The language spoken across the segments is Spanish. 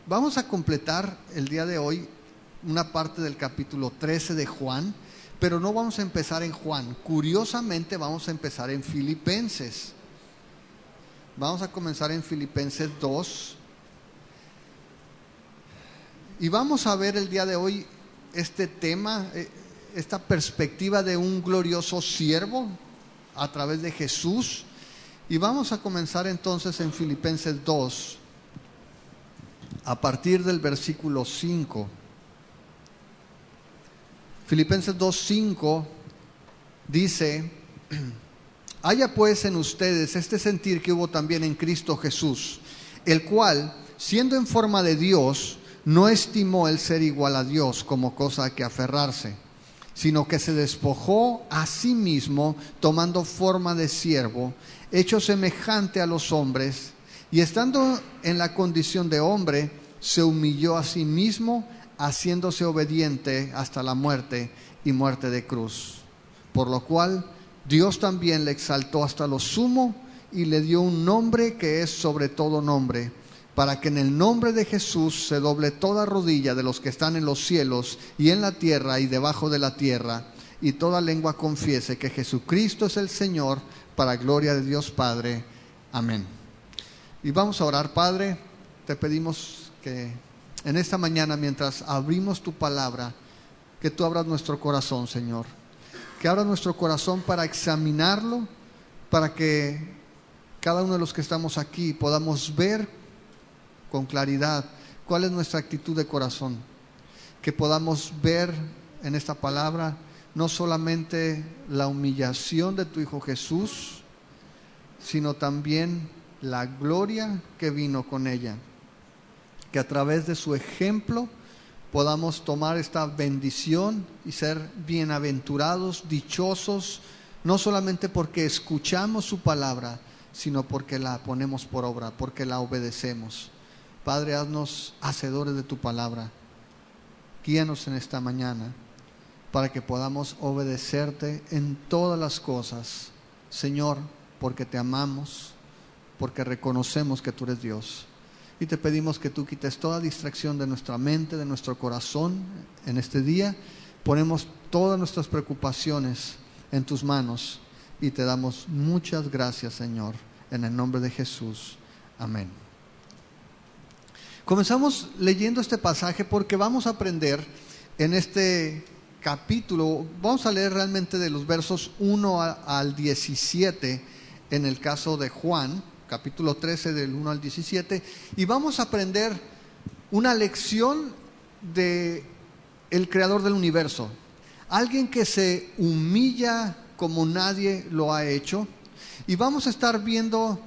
Vamos a completar el día de hoy una parte del capítulo 13 de Juan, pero no vamos a empezar en Juan. Curiosamente vamos a empezar en Filipenses. Vamos a comenzar en Filipenses 2. Y vamos a ver el día de hoy este tema, esta perspectiva de un glorioso siervo a través de Jesús. Y vamos a comenzar entonces en Filipenses 2, a partir del versículo 5. Filipenses 2:5 dice: haya pues en ustedes este sentir que hubo también en Cristo Jesús, el cual, siendo en forma de Dios, no estimó el ser igual a Dios como cosa a que aferrarse, sino que se despojó a sí mismo, tomando forma de siervo, hecho semejante a los hombres, y estando en la condición de hombre, se humilló a sí mismo, haciéndose obediente hasta la muerte y muerte de cruz. Por lo cual Dios también le exaltó hasta lo sumo y le dio un nombre que es sobre todo nombre, para que en el nombre de Jesús se doble toda rodilla de los que están en los cielos y en la tierra y debajo de la tierra, y toda lengua confiese que Jesucristo es el Señor, para gloria de Dios Padre. Amén. Y vamos a orar. Padre, te pedimos que en esta mañana, mientras abrimos tu palabra, que tú abras nuestro corazón, Señor. Que abras nuestro corazón para examinarlo, para que cada uno de los que estamos aquí podamos ver con claridad cuál es nuestra actitud de corazón. Que podamos ver en esta palabra no solamente la humillación de tu Hijo Jesús, sino también la gloria que vino con ella. Que a través de su ejemplo podamos tomar esta bendición y ser bienaventurados, dichosos, no solamente porque escuchamos su palabra, sino porque la ponemos por obra, porque la obedecemos. Padre, haznos hacedores de tu palabra. Guíanos en esta mañana para que podamos obedecerte en todas las cosas, Señor, porque te amamos, porque reconocemos que tú eres Dios. Y te pedimos que tú quites toda distracción de nuestra mente, de nuestro corazón en este día. Ponemos todas nuestras preocupaciones en tus manos y te damos muchas gracias, Señor, en el nombre de Jesús. Amén. Comenzamos leyendo este pasaje porque vamos a aprender en este capítulo. Vamos a leer realmente de los versos 1 al 17 en el caso de Juan, capítulo 13 del 1 al 17, y vamos a aprender una lección de el creador del universo, alguien que se humilla como nadie lo ha hecho, y vamos a estar viendo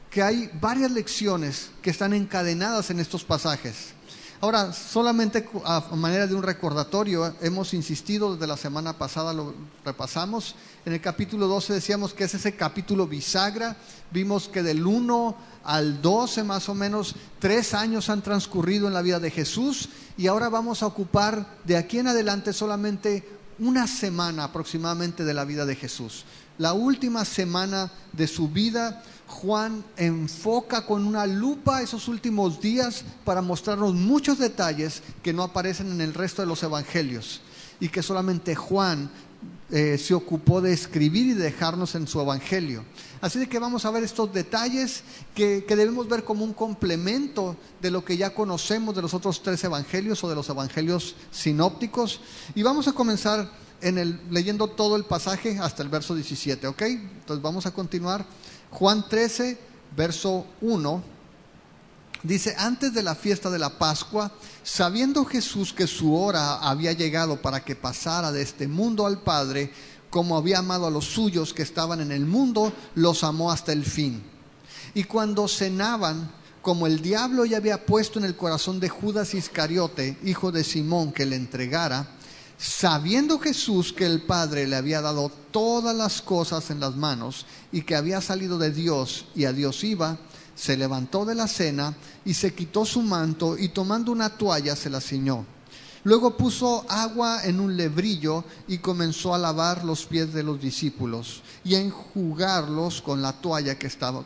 que hay varias lecciones que están encadenadas en estos pasajes. Ahora, solamente a manera de un recordatorio, hemos insistido desde la semana pasada, lo repasamos. En el capítulo 12 decíamos que es ese capítulo bisagra. Vimos que del 1 al 12 más o menos 3 años han transcurrido en la vida de Jesús, y ahora vamos a ocupar de aquí en adelante solamente una semana aproximadamente de la vida de Jesús. La última semana de su vida, Juan enfoca con una lupa esos últimos días para mostrarnos muchos detalles que no aparecen en el resto de los evangelios y que solamente Juan se ocupó de escribir y de dejarnos en su evangelio. Así de que vamos a ver estos detalles que debemos ver como un complemento de lo que ya conocemos de los otros 3 evangelios o de los evangelios sinópticos. Y vamos a comenzar leyendo todo el pasaje hasta el verso 17, ¿ok? Entonces vamos a continuar. Juan 13, verso 1, dice: antes de la fiesta de la Pascua, sabiendo Jesús que su hora había llegado para que pasara de este mundo al Padre, como había amado a los suyos que estaban en el mundo, los amó hasta el fin. Y cuando cenaban, como el diablo ya había puesto en el corazón de Judas Iscariote, hijo de Simón, que le entregara, sabiendo Jesús que el Padre le había dado todas las cosas en las manos y que había salido de Dios y a Dios iba, se levantó de la cena y se quitó su manto y tomando una toalla se la ciñó. Luego puso agua en un lebrillo y comenzó a lavar los pies de los discípulos y a enjugarlos con la toalla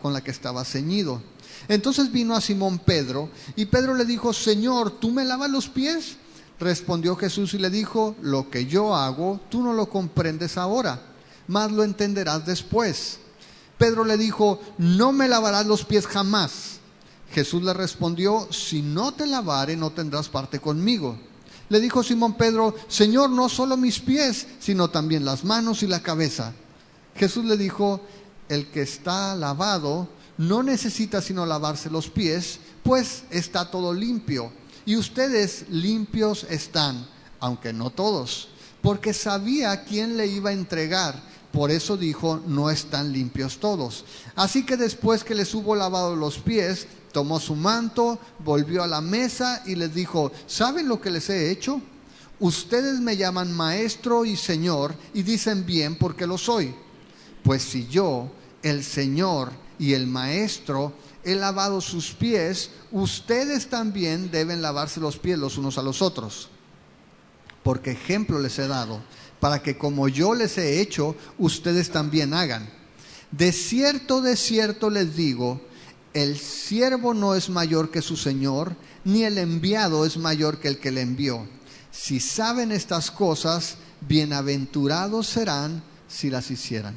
con la que estaba ceñido. Entonces vino a Simón Pedro, y Pedro le dijo: Señor, ¿tú me lavas los pies? Respondió Jesús y le dijo: lo que yo hago, tú no lo comprendes ahora, mas lo entenderás después. Pedro le dijo: no me lavarás los pies jamás. Jesús le respondió: si no te lavare, no tendrás parte conmigo. Le dijo Simón Pedro: Señor, no solo mis pies, sino también las manos y la cabeza. Jesús le dijo: el que está lavado no necesita sino lavarse los pies, pues está todo limpio. Y ustedes limpios están, aunque no todos, porque sabía quién le iba a entregar. Por eso dijo: no están limpios todos. Así que después que les hubo lavado los pies, tomó su manto, volvió a la mesa y les dijo: ¿saben lo que les he hecho? Ustedes me llaman maestro y señor, y dicen bien porque lo soy. Pues si yo, el Señor y el Maestro, he lavado sus pies, ustedes también deben lavarse los pies los unos a los otros. Porque ejemplo les he dado, para que como yo les he hecho, ustedes también hagan. De cierto les digo, el siervo no es mayor que su Señor, ni el enviado es mayor que el que le envió. Si saben estas cosas, bienaventurados serán si las hicieran.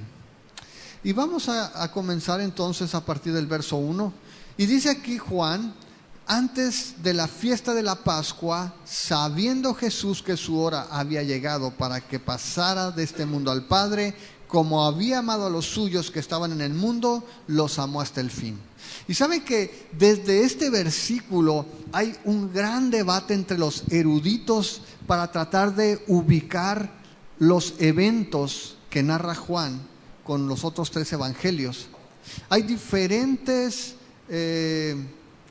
Y vamos a comenzar entonces a partir del verso 1. Y dice aquí Juan: antes de la fiesta de la Pascua, sabiendo Jesús que su hora había llegado para que pasara de este mundo al Padre, como había amado a los suyos que estaban en el mundo, los amó hasta el fin. Y saben que desde este versículo hay un gran debate entre los eruditos para tratar de ubicar los eventos que narra Juan con los otros 3 evangelios. Hay diferentes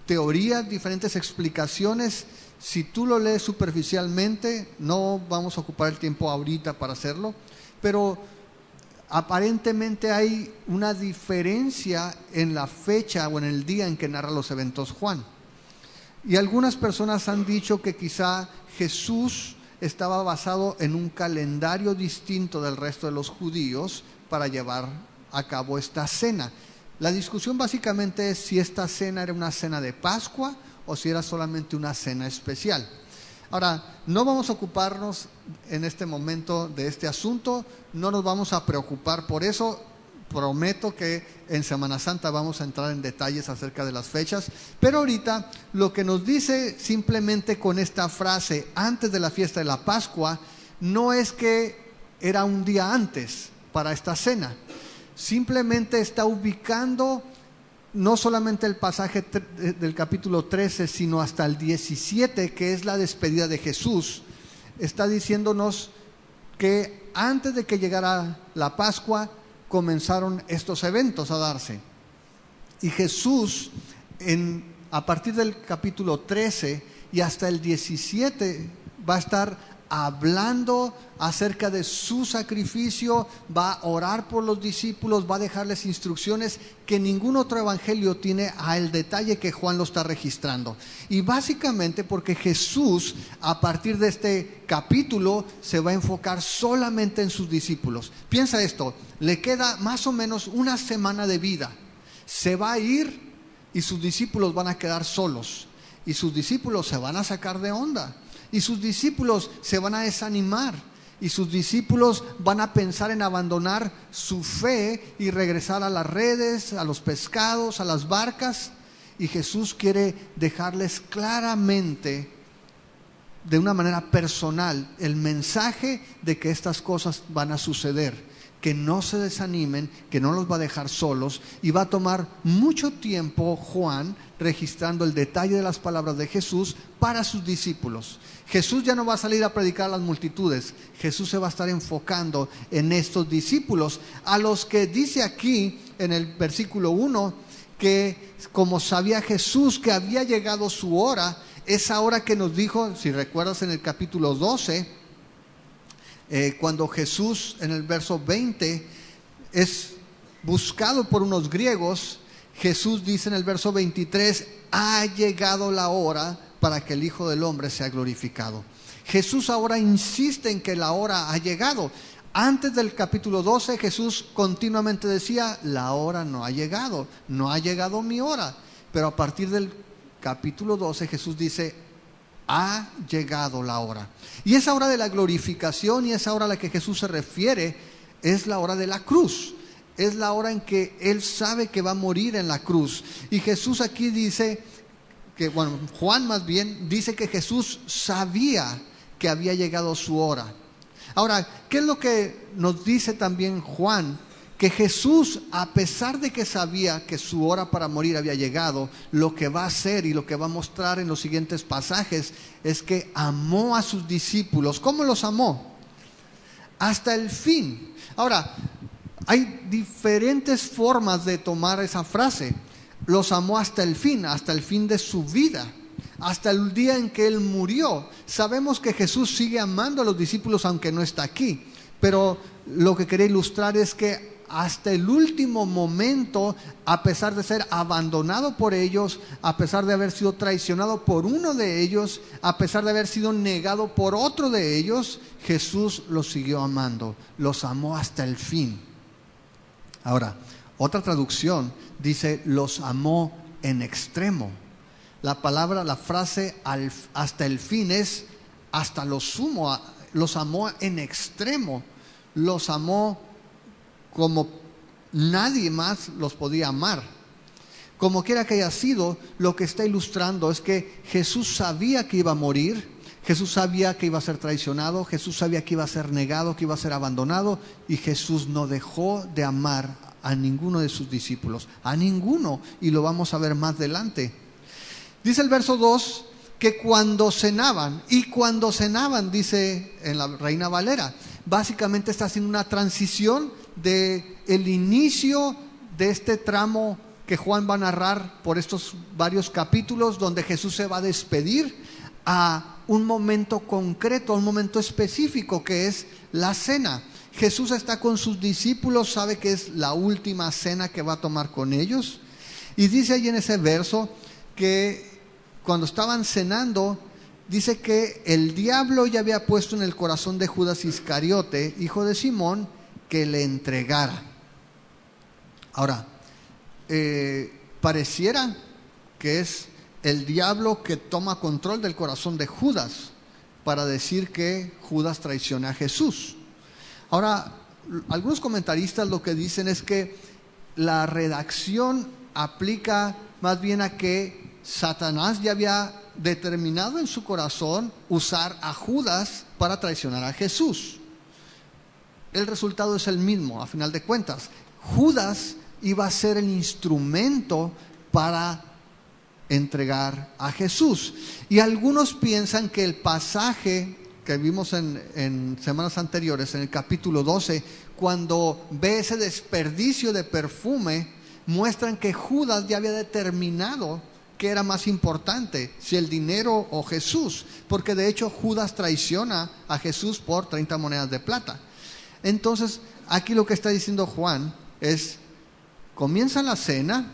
teorías, diferentes explicaciones. Si tú lo lees superficialmente, no vamos a ocupar el tiempo ahorita para hacerlo, pero aparentemente hay una diferencia en la fecha o en el día en que narra los eventos Juan. Y algunas personas han dicho que quizá Jesús estaba basado en un calendario distinto del resto de los judíos para llevar a cabo esta cena. La discusión básicamente es si esta cena era una cena de Pascua o si era solamente una cena especial. Ahora, no vamos a ocuparnos en este momento de este asunto, no nos vamos a preocupar por eso. Prometo que en Semana Santa vamos a entrar en detalles acerca de las fechas, pero ahorita lo que nos dice simplemente con esta frase, antes de la fiesta de la Pascua, no es que era un día antes para esta cena. Simplemente está ubicando no solamente el pasaje del capítulo 13, sino hasta el 17, que es la despedida de Jesús. Está diciéndonos que antes de que llegara la Pascua, comenzaron estos eventos a darse. Y Jesús, a partir del capítulo 13 y hasta el 17, va a estar hablando acerca de su sacrificio, va a orar por los discípulos, va a dejarles instrucciones que ningún otro evangelio tiene al detalle que Juan lo está registrando. Y básicamente porque Jesús, a partir de este capítulo, se va a enfocar solamente en sus discípulos. Piensa esto, le queda más o menos una semana de vida. Se va a ir y sus discípulos van a quedar solos. Y sus discípulos se van a sacar de onda. Y sus discípulos se van a desanimar. Y sus discípulos van a pensar en abandonar su fe y regresar a las redes, a los pescados, a las barcas. Y Jesús quiere dejarles claramente, de una manera personal, el mensaje de que estas cosas van a suceder. Que no se desanimen, que no los va a dejar solos. Y va a tomar mucho tiempo Juan registrando el detalle de las palabras de Jesús para sus discípulos. Jesús ya no va a salir a predicar a las multitudes. Jesús se va a estar enfocando en estos discípulos, a los que dice aquí en el versículo 1 que como sabía Jesús que había llegado su hora, esa hora que nos dijo, si recuerdas en el capítulo 12, cuando Jesús en el verso 20 es buscado por unos griegos, Jesús dice en el verso 23, ha llegado la hora para que el Hijo del Hombre sea glorificado. Jesús ahora insiste en que la hora ha llegado. Antes del capítulo 12 Jesús continuamente decía, la hora no ha llegado mi hora. pero a partir del capítulo 12 Jesús dice, ha llegado la hora. Y esa hora de la glorificación y esa hora a la que Jesús se refiere es la hora de la cruz. Es la hora en que Él sabe que va a morir en la cruz. Y Jesús aquí dice que, bueno, Juan más bien dice que Jesús sabía que había llegado su hora. Ahora, ¿qué es lo que nos dice también Juan? Que Jesús, a pesar de que sabía que su hora para morir había llegado, lo que va a hacer y lo que va a mostrar en los siguientes pasajes es que amó a sus discípulos. ¿Cómo los amó? Hasta el fin. Ahora, hay diferentes formas de tomar esa frase. Los amó hasta el fin de su vida, hasta el día en que Él murió. Sabemos que Jesús sigue amando a los discípulos aunque no está aquí, pero lo que quería ilustrar es que hasta el último momento, a pesar de ser abandonado por ellos, a pesar de haber sido traicionado por uno de ellos, a pesar de haber sido negado por otro de ellos, Jesús los siguió amando, los amó hasta el fin. Ahora, otra traducción dice, los amó en extremo. La frase hasta el fin es hasta lo sumo, los amó en extremo, los amó como nadie más los podía amar. Como quiera que haya sido, lo que está ilustrando es que Jesús sabía que iba a morir, Jesús sabía que iba a ser traicionado, Jesús sabía que iba a ser negado, que iba a ser abandonado, y Jesús no dejó de amar a ninguno de sus discípulos, a ninguno, y lo vamos a ver más adelante. Dice el verso 2 que cuando cenaban, dice en la Reina Valera, básicamente está haciendo una transición de el inicio de este tramo que Juan va a narrar por estos varios capítulos, donde Jesús se va a despedir, a un momento concreto, a un momento específico que es la cena. Jesús está con sus discípulos, sabe que es la última cena que va a tomar con ellos, y dice ahí en ese verso que cuando estaban cenando, dice que el diablo ya había puesto en el corazón de Judas Iscariote, hijo de Simón, que le entregara. Ahora, pareciera que es el diablo que toma control del corazón de Judas para decir que Judas traiciona a Jesús. Ahora, algunos comentaristas lo que dicen es que la redacción aplica más bien a que Satanás ya había determinado en su corazón usar a Judas para traicionar a Jesús. El resultado es el mismo, a final de cuentas. Judas iba a ser el instrumento para entregar a Jesús. Y algunos piensan que el pasaje que vimos en semanas anteriores, en el capítulo 12, cuando ve ese desperdicio de perfume, muestran que Judas ya había determinado qué era más importante, si el dinero o Jesús, porque de hecho Judas traiciona a Jesús por 30 monedas de plata. Entonces, aquí lo que está diciendo Juan es, comienza la cena,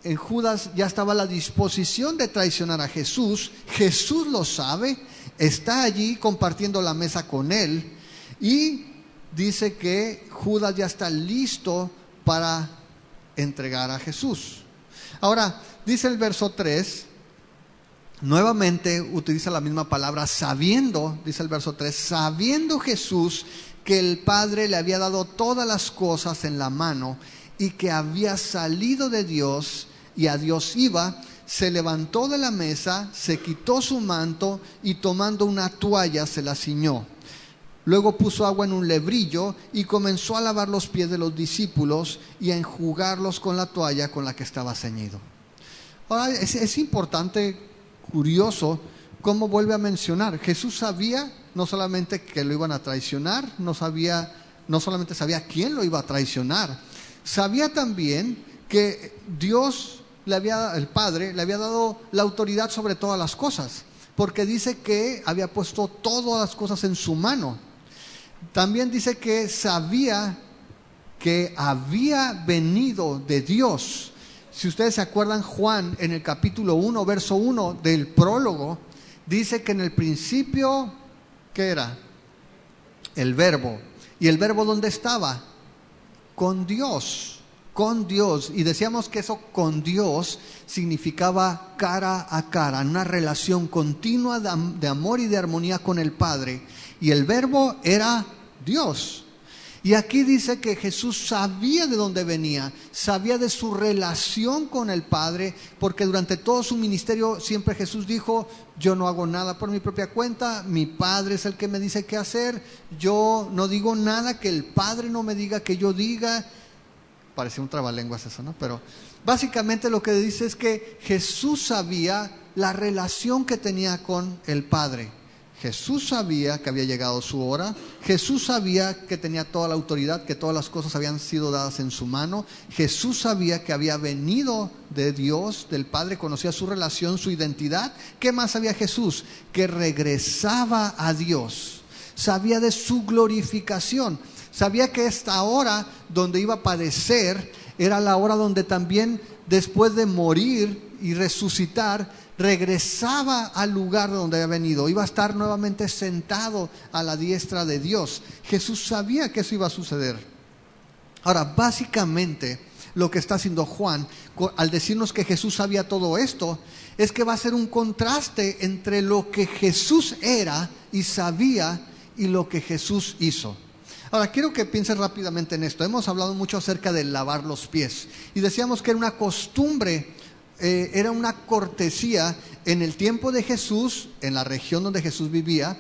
en Judas ya estaba la disposición de traicionar a Jesús, Jesús lo sabe, está allí compartiendo la mesa con él, y dice que Judas ya está listo para entregar a Jesús. Ahora, dice el verso 3, nuevamente utiliza la misma palabra, sabiendo, dice el verso 3, sabiendo Jesús que el Padre le había dado todas las cosas en la mano y que había salido de Dios y a Dios iba, se levantó de la mesa, se quitó su manto y tomando una toalla se la ciñó. Luego puso agua en un lebrillo y comenzó a lavar los pies de los discípulos y a enjugarlos con la toalla con la que estaba ceñido. Ahora, es importante, curioso, cómo vuelve a mencionar. Jesús sabía no solamente que lo iban a traicionar, no solamente sabía quién lo iba a traicionar, sabía también que Dios, el Padre, le había dado la autoridad sobre todas las cosas, porque dice que había puesto todas las cosas en su mano. También dice que sabía que había venido de Dios. Si ustedes se acuerdan, Juan en el capítulo 1, verso 1 del prólogo, dice que en el principio, ¿qué era? El verbo. ¿Y el verbo dónde estaba? Con Dios. con Dios. Y decíamos que eso con Dios significaba cara a cara, una relación continua de amor y de armonía con el Padre. Y el Verbo era Dios. Y aquí dice que Jesús sabía de dónde venía, sabía de su relación con el Padre, porque durante todo su ministerio siempre Jesús dijo: yo no hago nada por mi propia cuenta, mi Padre es el que me dice qué hacer, yo no digo nada que el Padre no me diga que yo diga. Parecía un trabalenguas eso, ¿no? Pero básicamente lo que dice es que Jesús sabía la relación que tenía con el Padre. Jesús sabía que había llegado su hora, Jesús sabía que tenía toda la autoridad, que todas las cosas habían sido dadas en su mano, Jesús sabía que había venido de Dios, del Padre, conocía su relación, su identidad. ¿Qué más sabía Jesús? Que regresaba a Dios, sabía de su glorificación, sabía que esta hora donde iba a padecer era la hora donde también, después de morir y resucitar, regresaba al lugar de donde había venido, iba a estar nuevamente sentado a la diestra de Dios. Jesús sabía que eso iba a suceder. Ahora, básicamente lo que está haciendo Juan al decirnos que Jesús sabía todo esto, es que va a ser un contraste entre lo que Jesús era y sabía y lo que Jesús hizo. Ahora, quiero que pienses rápidamente en esto. Hemos hablado mucho acerca de lavar los pies y decíamos que era una costumbre, era una cortesía en el tiempo de Jesús, en la región donde Jesús vivía.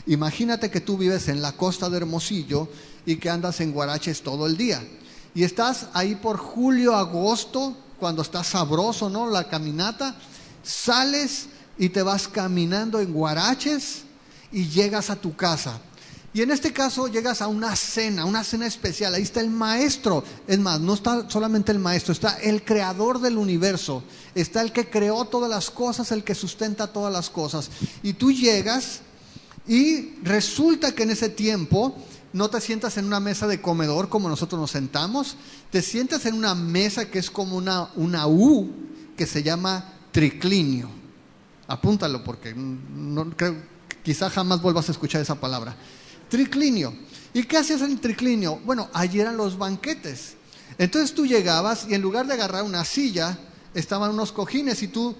Imagínate que tú vives en la costa de Hermosillo y que andas en guaraches todo el día. Y estás ahí por julio, agosto, cuando está sabroso, ¿no? La caminata. Sales y te vas caminando en guaraches y llegas a tu casa. Y en este caso llegas a una cena especial. Ahí está el maestro. Es más, no está solamente el maestro, está el creador del universo. Está el que creó todas las cosas, el que sustenta todas las cosas. Y tú llegas y resulta que en ese tiempo no te sientas en una mesa de comedor como nosotros nos sentamos. Te sientas en una mesa que es como una U, que se llama triclinio. Apúntalo porque no creo, quizá jamás vuelvas a escuchar esa palabra. Triclinio. ¿Y qué hacías en el triclinio? Bueno, allí eran los banquetes. Entonces tú llegabas y en lugar de agarrar una silla, estaban unos cojines y tú,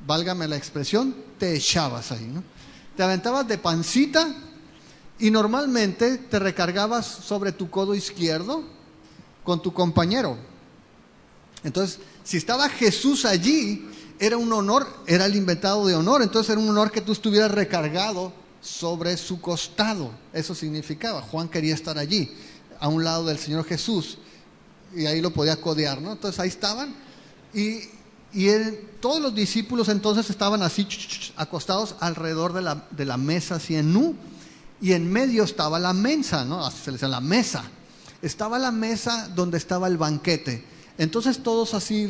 válgame la expresión, te echabas ahí, ¿no? Te aventabas de pancita y normalmente te recargabas sobre tu codo izquierdo con tu compañero. Entonces, si estaba Jesús allí, era un honor, era el invitado de honor, entonces era un honor que tú estuvieras recargado sobre su costado. Eso significaba, Juan quería estar allí, a un lado del Señor Jesús, y ahí lo podía codear, ¿no? Entonces ahí estaban, y todos los discípulos entonces estaban así, acostados alrededor de la mesa, así en U, y en medio estaba la mesa, ¿no? Así se le decía la mesa. Estaba la mesa donde estaba el banquete. Entonces todos así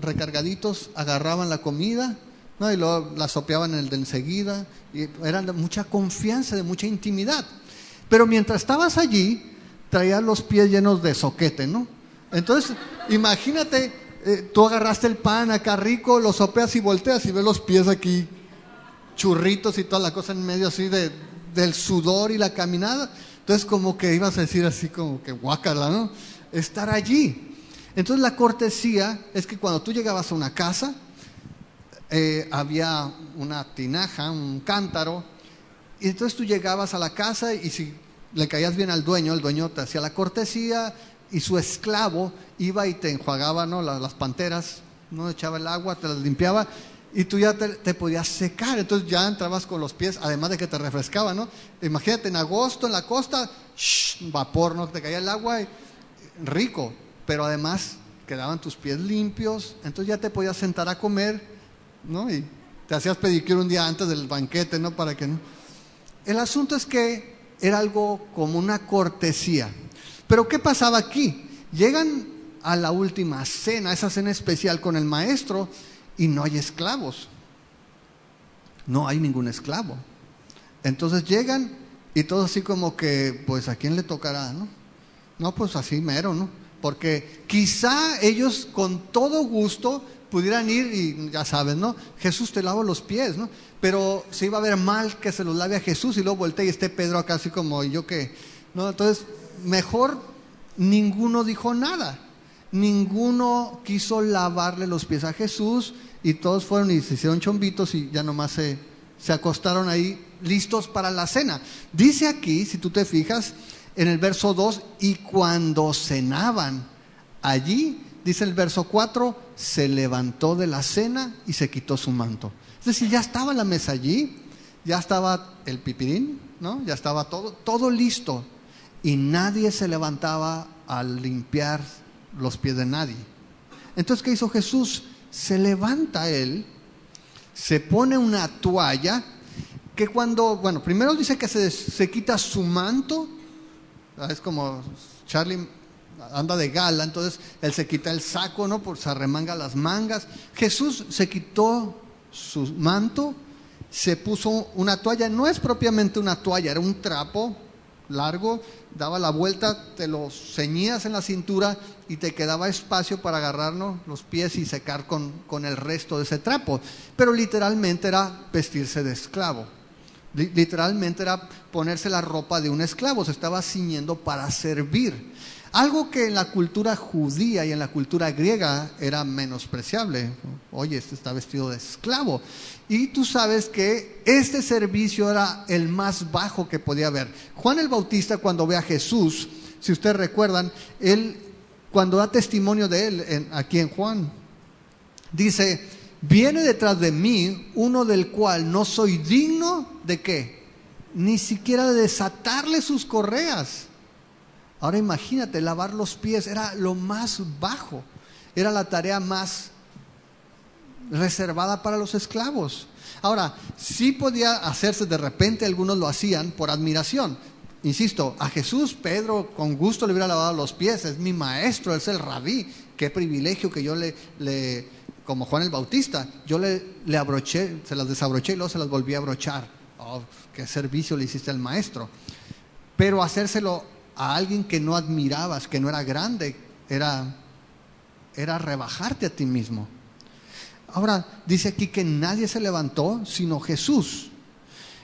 recargaditos agarraban la comida, ¿no? Y luego la sopeaban en el de enseguida, y eran de mucha confianza, de mucha intimidad. Pero mientras estabas allí, traías los pies llenos de soquete, ¿no? Entonces, imagínate, tú agarraste el pan acá rico, lo sopeas y volteas y ves los pies aquí, churritos y toda la cosa en medio así del sudor y la caminada. Entonces como que ibas a decir así como que guácala, ¿no? Estar allí. Entonces la cortesía es que cuando tú llegabas a una casa, había una tinaja, un cántaro, y entonces tú llegabas a la casa y si le caías bien al dueño, el dueño te hacía la cortesía y su esclavo iba y te enjuagaba, ¿no? las panteras, no echaba el agua, te las limpiaba y tú ya te podías secar. Entonces ya entrabas con los pies, además de que te refrescaba, ¿no? Imagínate en agosto en la costa, vapor, ¿no? Te caía el agua, rico, pero además quedaban tus pies limpios, entonces ya te podías sentar a comer, ¿no? Y te hacías pedicure un día antes del banquete, ¿no? Para que no. El asunto es que era algo como una cortesía. Pero ¿qué pasaba aquí? Llegan a la última cena, esa cena especial con el maestro, y no hay esclavos. No hay ningún esclavo. Entonces llegan y todos así como que, pues ¿a quién le tocará, no? No, pues así mero, ¿no? Porque quizá ellos con todo gusto pudieran ir y ya sabes, ¿no? Jesús te lava los pies, ¿no? Pero se iba a ver mal que se los lave a Jesús y luego voltea y esté Pedro acá así como, ¿y yo qué? ¿No? Entonces, mejor ninguno dijo nada. ninguno quiso lavarle los pies a Jesús y todos fueron y se hicieron chombitos y ya nomás se acostaron ahí listos para la cena. Dice aquí, si tú te fijas, en el verso 2, y cuando cenaban allí, dice el verso 4, se levantó de la cena y se quitó su manto. Es decir, ya estaba la mesa allí, ya estaba el pipirín, ¿no? Ya estaba todo listo y nadie se levantaba a limpiar los pies de nadie. Entonces, ¿qué hizo Jesús? Se levanta él, se pone una toalla, que primero dice que se quita su manto, es como Charlie anda de gala, entonces él se quita el saco, ¿no? Se arremanga las mangas. Jesús se quitó su manto, se puso una toalla, no es propiamente una toalla, era un trapo largo, daba la vuelta, te lo ceñías en la cintura y te quedaba espacio para agarrarnos los pies y secar con el resto de ese trapo. Pero literalmente era vestirse de esclavo. Literalmente era ponerse la ropa de un esclavo, se estaba ciñendo para servir. Algo que en la cultura judía y en la cultura griega era menospreciable. Oye, este está vestido de esclavo. Y tú sabes que este servicio era el más bajo que podía haber. Juan el Bautista, cuando ve a Jesús, si ustedes recuerdan, él cuando da testimonio de él aquí en Juan, dice: viene detrás de mí uno del cual no soy digno de ¿qué? Ni siquiera de desatarle sus correas. Ahora imagínate, lavar los pies era lo más bajo, era la tarea más reservada para los esclavos. Ahora, sí podía hacerse de repente, algunos lo hacían por admiración. Insisto, a Jesús, Pedro con gusto le hubiera lavado los pies, es mi maestro, es el rabí. Qué privilegio que yo como Juan el Bautista, yo le abroché, se las desabroché y luego se las volví a abrochar. Oh, qué servicio le hiciste al maestro. Pero hacérselo a alguien que no admirabas, que no era grande, era rebajarte a ti mismo. Ahora, dice aquí que nadie se levantó sino Jesús.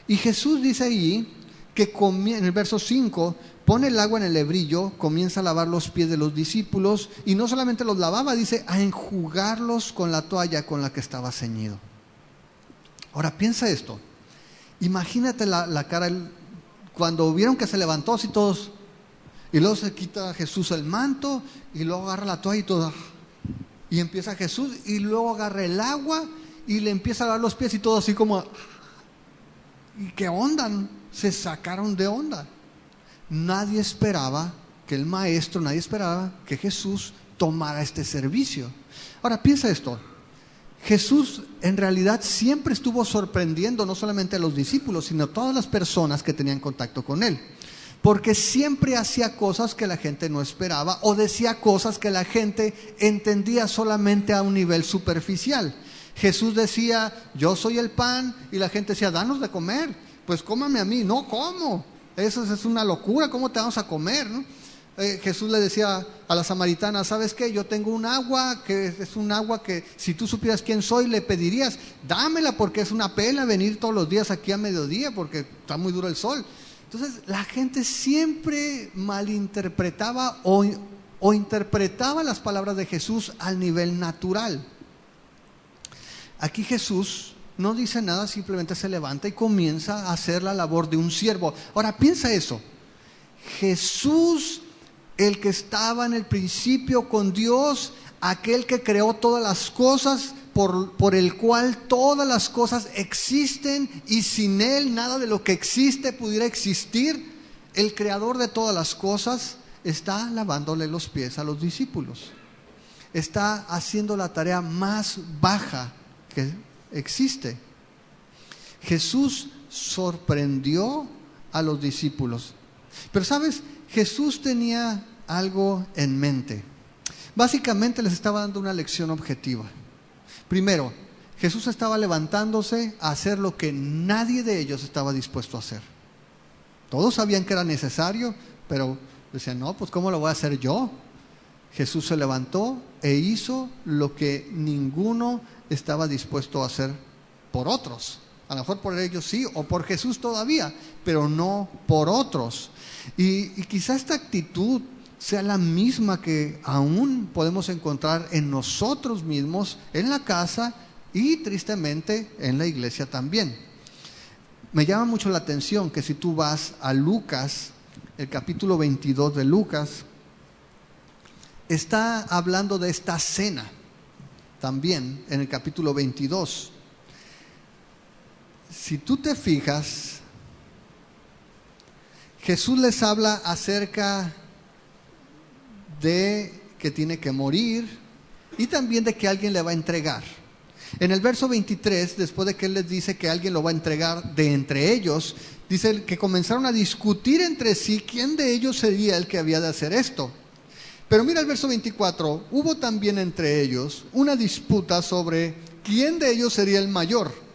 Y Jesús dice ahí que en el verso 5, pone el agua en el lebrillo, comienza a lavar los pies de los discípulos, y no solamente los lavaba, dice, a enjugarlos con la toalla con la que estaba ceñido. Ahora, piensa esto. Imagínate la cara, cuando vieron que se levantó así todos, y luego se quita Jesús el manto, y luego agarra la toalla y todo, y empieza Jesús, y luego agarra el agua, y le empieza a lavar los pies y todo así como, ¿y qué onda? Se sacaron de onda. Nadie esperaba que el maestro, nadie esperaba que Jesús tomara este servicio. Ahora piensa esto, Jesús en realidad siempre estuvo sorprendiendo no solamente a los discípulos, sino a todas las personas que tenían contacto con él, porque siempre hacía cosas que la gente no esperaba o decía cosas que la gente entendía solamente a un nivel superficial. Jesús decía, yo soy el pan, y la gente decía, danos de comer. Pues cómame a mí. No, ¿cómo? Eso es una locura, ¿cómo te vamos a comer, no? Jesús le decía a la samaritana, ¿sabes qué? Yo tengo un agua que es un agua que si tú supieras quién soy le pedirías, dámela, porque es una pena venir todos los días aquí a mediodía porque está muy duro el sol. Entonces la gente siempre malinterpretaba o interpretaba las palabras de Jesús al nivel natural. Aquí Jesús no dice nada, simplemente se levanta y comienza a hacer la labor de un siervo. Ahora piensa eso, Jesús, el que estaba en el principio con Dios, aquel que creó todas las cosas, por el cual todas las cosas existen y sin Él nada de lo que existe pudiera existir, el creador de todas las cosas está lavándole los pies a los discípulos. Está haciendo la tarea más baja que existe. Jesús sorprendió a los discípulos. Pero ¿sabes? Jesús tenía algo en mente. Básicamente les estaba dando una lección objetiva. Primero, Jesús estaba levantándose a hacer lo que nadie de ellos estaba dispuesto a hacer. Todos sabían que era necesario, pero decían, no, pues ¿cómo lo voy a hacer yo? Jesús se levantó e hizo lo que ninguno estaba dispuesto a hacer por otros. A lo mejor por ellos sí, o por Jesús todavía, pero no por otros. Y quizá esta actitud sea la misma que aún podemos encontrar en nosotros mismos, en la casa y tristemente en la iglesia también. Me llama mucho la atención que si tú vas a Lucas, el capítulo 22 de Lucas, está hablando de esta cena también en el capítulo 22. Si tú te fijas, Jesús les habla acerca de que tiene que morir y también de que alguien le va a entregar. En el verso 23, después de que Él les dice que alguien lo va a entregar de entre ellos, dice que comenzaron a discutir entre sí quién de ellos sería el que había de hacer esto. Pero mira el verso 24, hubo también entre ellos una disputa sobre quién de ellos sería el mayor.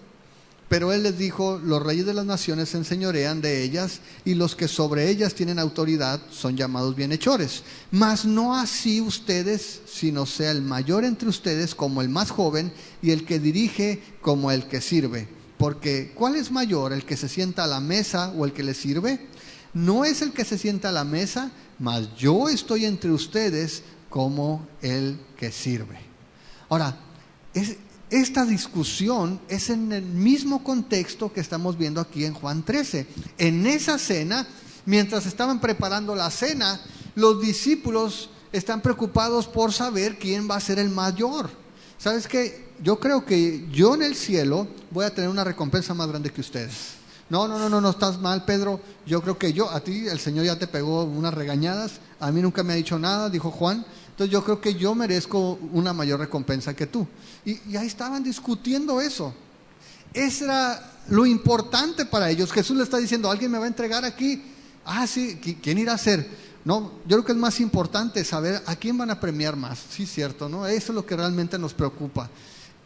Pero Él les dijo, los reyes de las naciones se enseñorean de ellas, y los que sobre ellas tienen autoridad son llamados bienhechores. Mas no así ustedes, sino sea el mayor entre ustedes como el más joven, y el que dirige como el que sirve. Porque ¿cuál es mayor, el que se sienta a la mesa o el que le sirve? No es el que se sienta a la mesa, mas yo estoy entre ustedes como el que sirve. Ahora, esta discusión es en el mismo contexto que estamos viendo aquí en Juan 13. En esa cena, mientras estaban preparando la cena, los discípulos están preocupados por saber quién va a ser el mayor. ¿Sabes qué? Yo creo que yo en el cielo voy a tener una recompensa más grande que ustedes. No estás mal, Pedro. Yo creo que a ti el Señor ya te pegó unas regañadas. A mí nunca me ha dicho nada, dijo Juan. Entonces yo creo que yo merezco una mayor recompensa que tú. Y ahí estaban discutiendo eso. Eso era lo importante para ellos. Jesús le está diciendo, ¿alguien me va a entregar aquí? Ah, sí, ¿quién irá a ser? No, yo creo que es más importante saber a quién van a premiar más. Sí, cierto, ¿no? Eso es lo que realmente nos preocupa.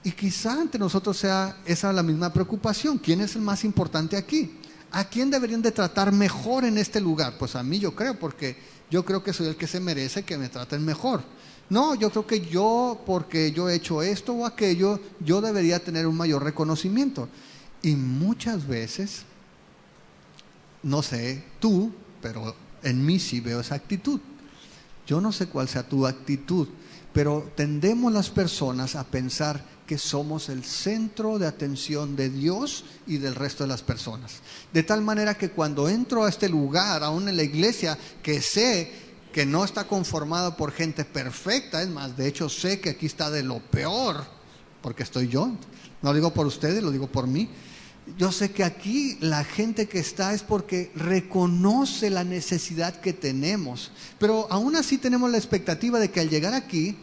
Y quizá ante nosotros sea esa la misma preocupación. ¿Quién es el más importante aquí? ¿A quién deberían de tratar mejor en este lugar? Pues a mí, yo creo, porque yo creo que soy el que se merece que me traten mejor. No, yo creo que porque yo he hecho esto o aquello, yo debería tener un mayor reconocimiento. Y muchas veces, no sé tú, pero en mí sí veo esa actitud. Yo no sé cuál sea tu actitud, pero tendemos las personas a pensar que somos el centro de atención de Dios y del resto de las personas. De tal manera que cuando entro a este lugar, aún en la iglesia, que sé que no está conformado por gente perfecta, es más, de hecho sé que aquí está de lo peor, porque estoy yo, no lo digo por ustedes, lo digo por mí. Yo sé que aquí la gente que está es porque reconoce la necesidad que tenemos, pero aún así tenemos la expectativa de que al llegar aquí,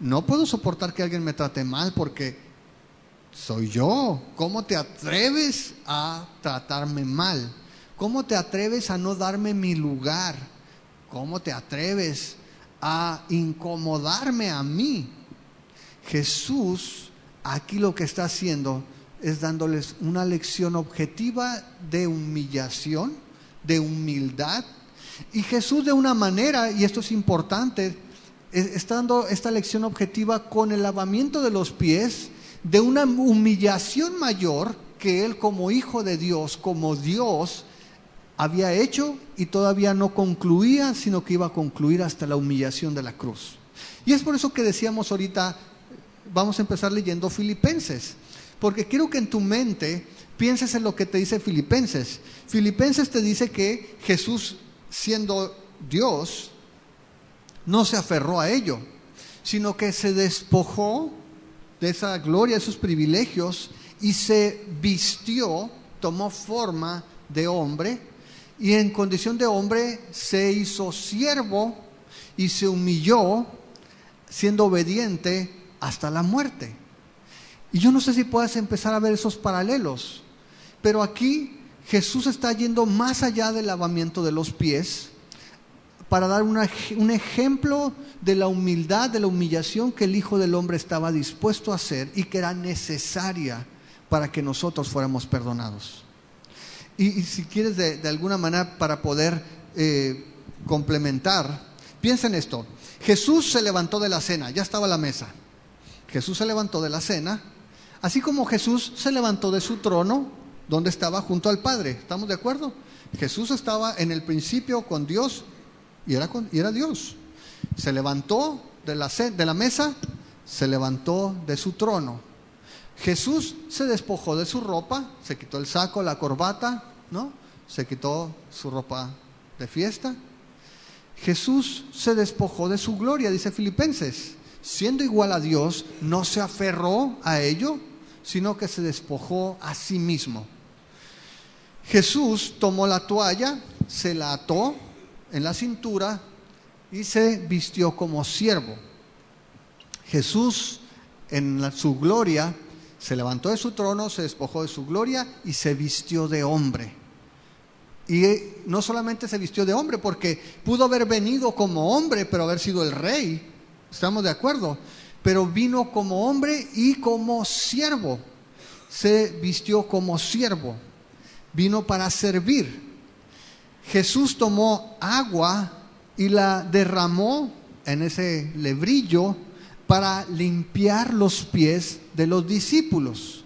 no puedo soportar que alguien me trate mal porque soy yo. ¿Cómo te atreves a tratarme mal? ¿Cómo te atreves a no darme mi lugar? ¿Cómo te atreves a incomodarme a mí? Jesús aquí lo que está haciendo es dándoles una lección objetiva de humillación, de humildad. Y Jesús de una manera, y esto es importante, está dando esta lección objetiva con el lavamiento de los pies, de una humillación mayor que Él como Hijo de Dios, como Dios, había hecho y todavía no concluía, sino que iba a concluir hasta la humillación de la cruz. Y es por eso que decíamos ahorita, vamos a empezar leyendo Filipenses, porque quiero que en tu mente pienses en lo que te dice Filipenses. Filipenses te dice que Jesús, siendo Dios, no se aferró a ello, sino que se despojó de esa gloria, de esos privilegios, y se vistió, tomó forma de hombre, y en condición de hombre se hizo siervo y se humilló, siendo obediente hasta la muerte. Y yo no sé si puedas empezar a ver esos paralelos, pero aquí Jesús está yendo más allá del lavamiento de los pies, para dar un ejemplo de la humildad, de la humillación que el Hijo del Hombre estaba dispuesto a hacer y que era necesaria para que nosotros fuéramos perdonados. Y si quieres de alguna manera para poder complementar, piensa en esto. Jesús se levantó de la cena, ya estaba a la mesa. Jesús se levantó de la cena, así como Jesús se levantó de su trono, donde estaba junto al Padre. ¿Estamos de acuerdo? Jesús estaba en el principio con Dios, y era Dios. Se levantó de la mesa, se levantó de su trono. Jesús se despojó de su ropa, se quitó el saco, la corbata, ¿no? Se quitó su ropa de fiesta. Jesús se despojó de su gloria, dice Filipenses. Siendo igual a Dios, no se aferró a ello, sino que se despojó a sí mismo. Jesús tomó la toalla, se la ató en la cintura y se vistió como siervo. Jesús, en su gloria, se levantó de su trono, se despojó de su gloria y se vistió de hombre. Y no solamente se vistió de hombre, porque pudo haber venido como hombre, pero haber sido el rey. ¿Estamos de acuerdo? Pero vino como hombre y como siervo. Se vistió como siervo. Vino para servir. Jesús tomó agua y la derramó en ese lebrillo para limpiar los pies de los discípulos.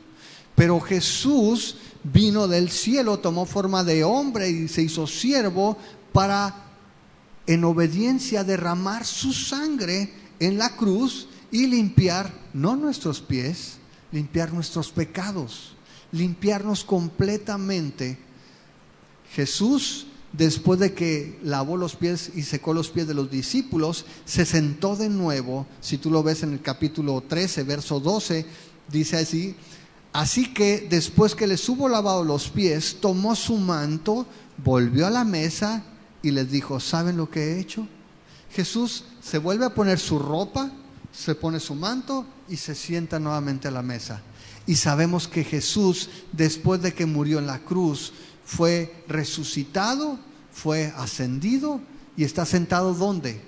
Pero Jesús vino del cielo, tomó forma de hombre y se hizo siervo para, en obediencia, derramar su sangre en la cruz y limpiar, no nuestros pies, limpiar nuestros pecados, limpiarnos completamente. Jesús, después de que lavó los pies y secó los pies de los discípulos, se sentó de nuevo. Si tú lo ves en el capítulo 13, verso 12, dice así: así que después que les hubo lavado los pies, tomó su manto, volvió a la mesa y les dijo: ¿saben lo que he hecho? Jesús se vuelve a poner su ropa, se pone su manto y se sienta nuevamente a la mesa. Y sabemos que Jesús, después de que murió en la cruz, fue resucitado, fue ascendido y está sentado ¿dónde?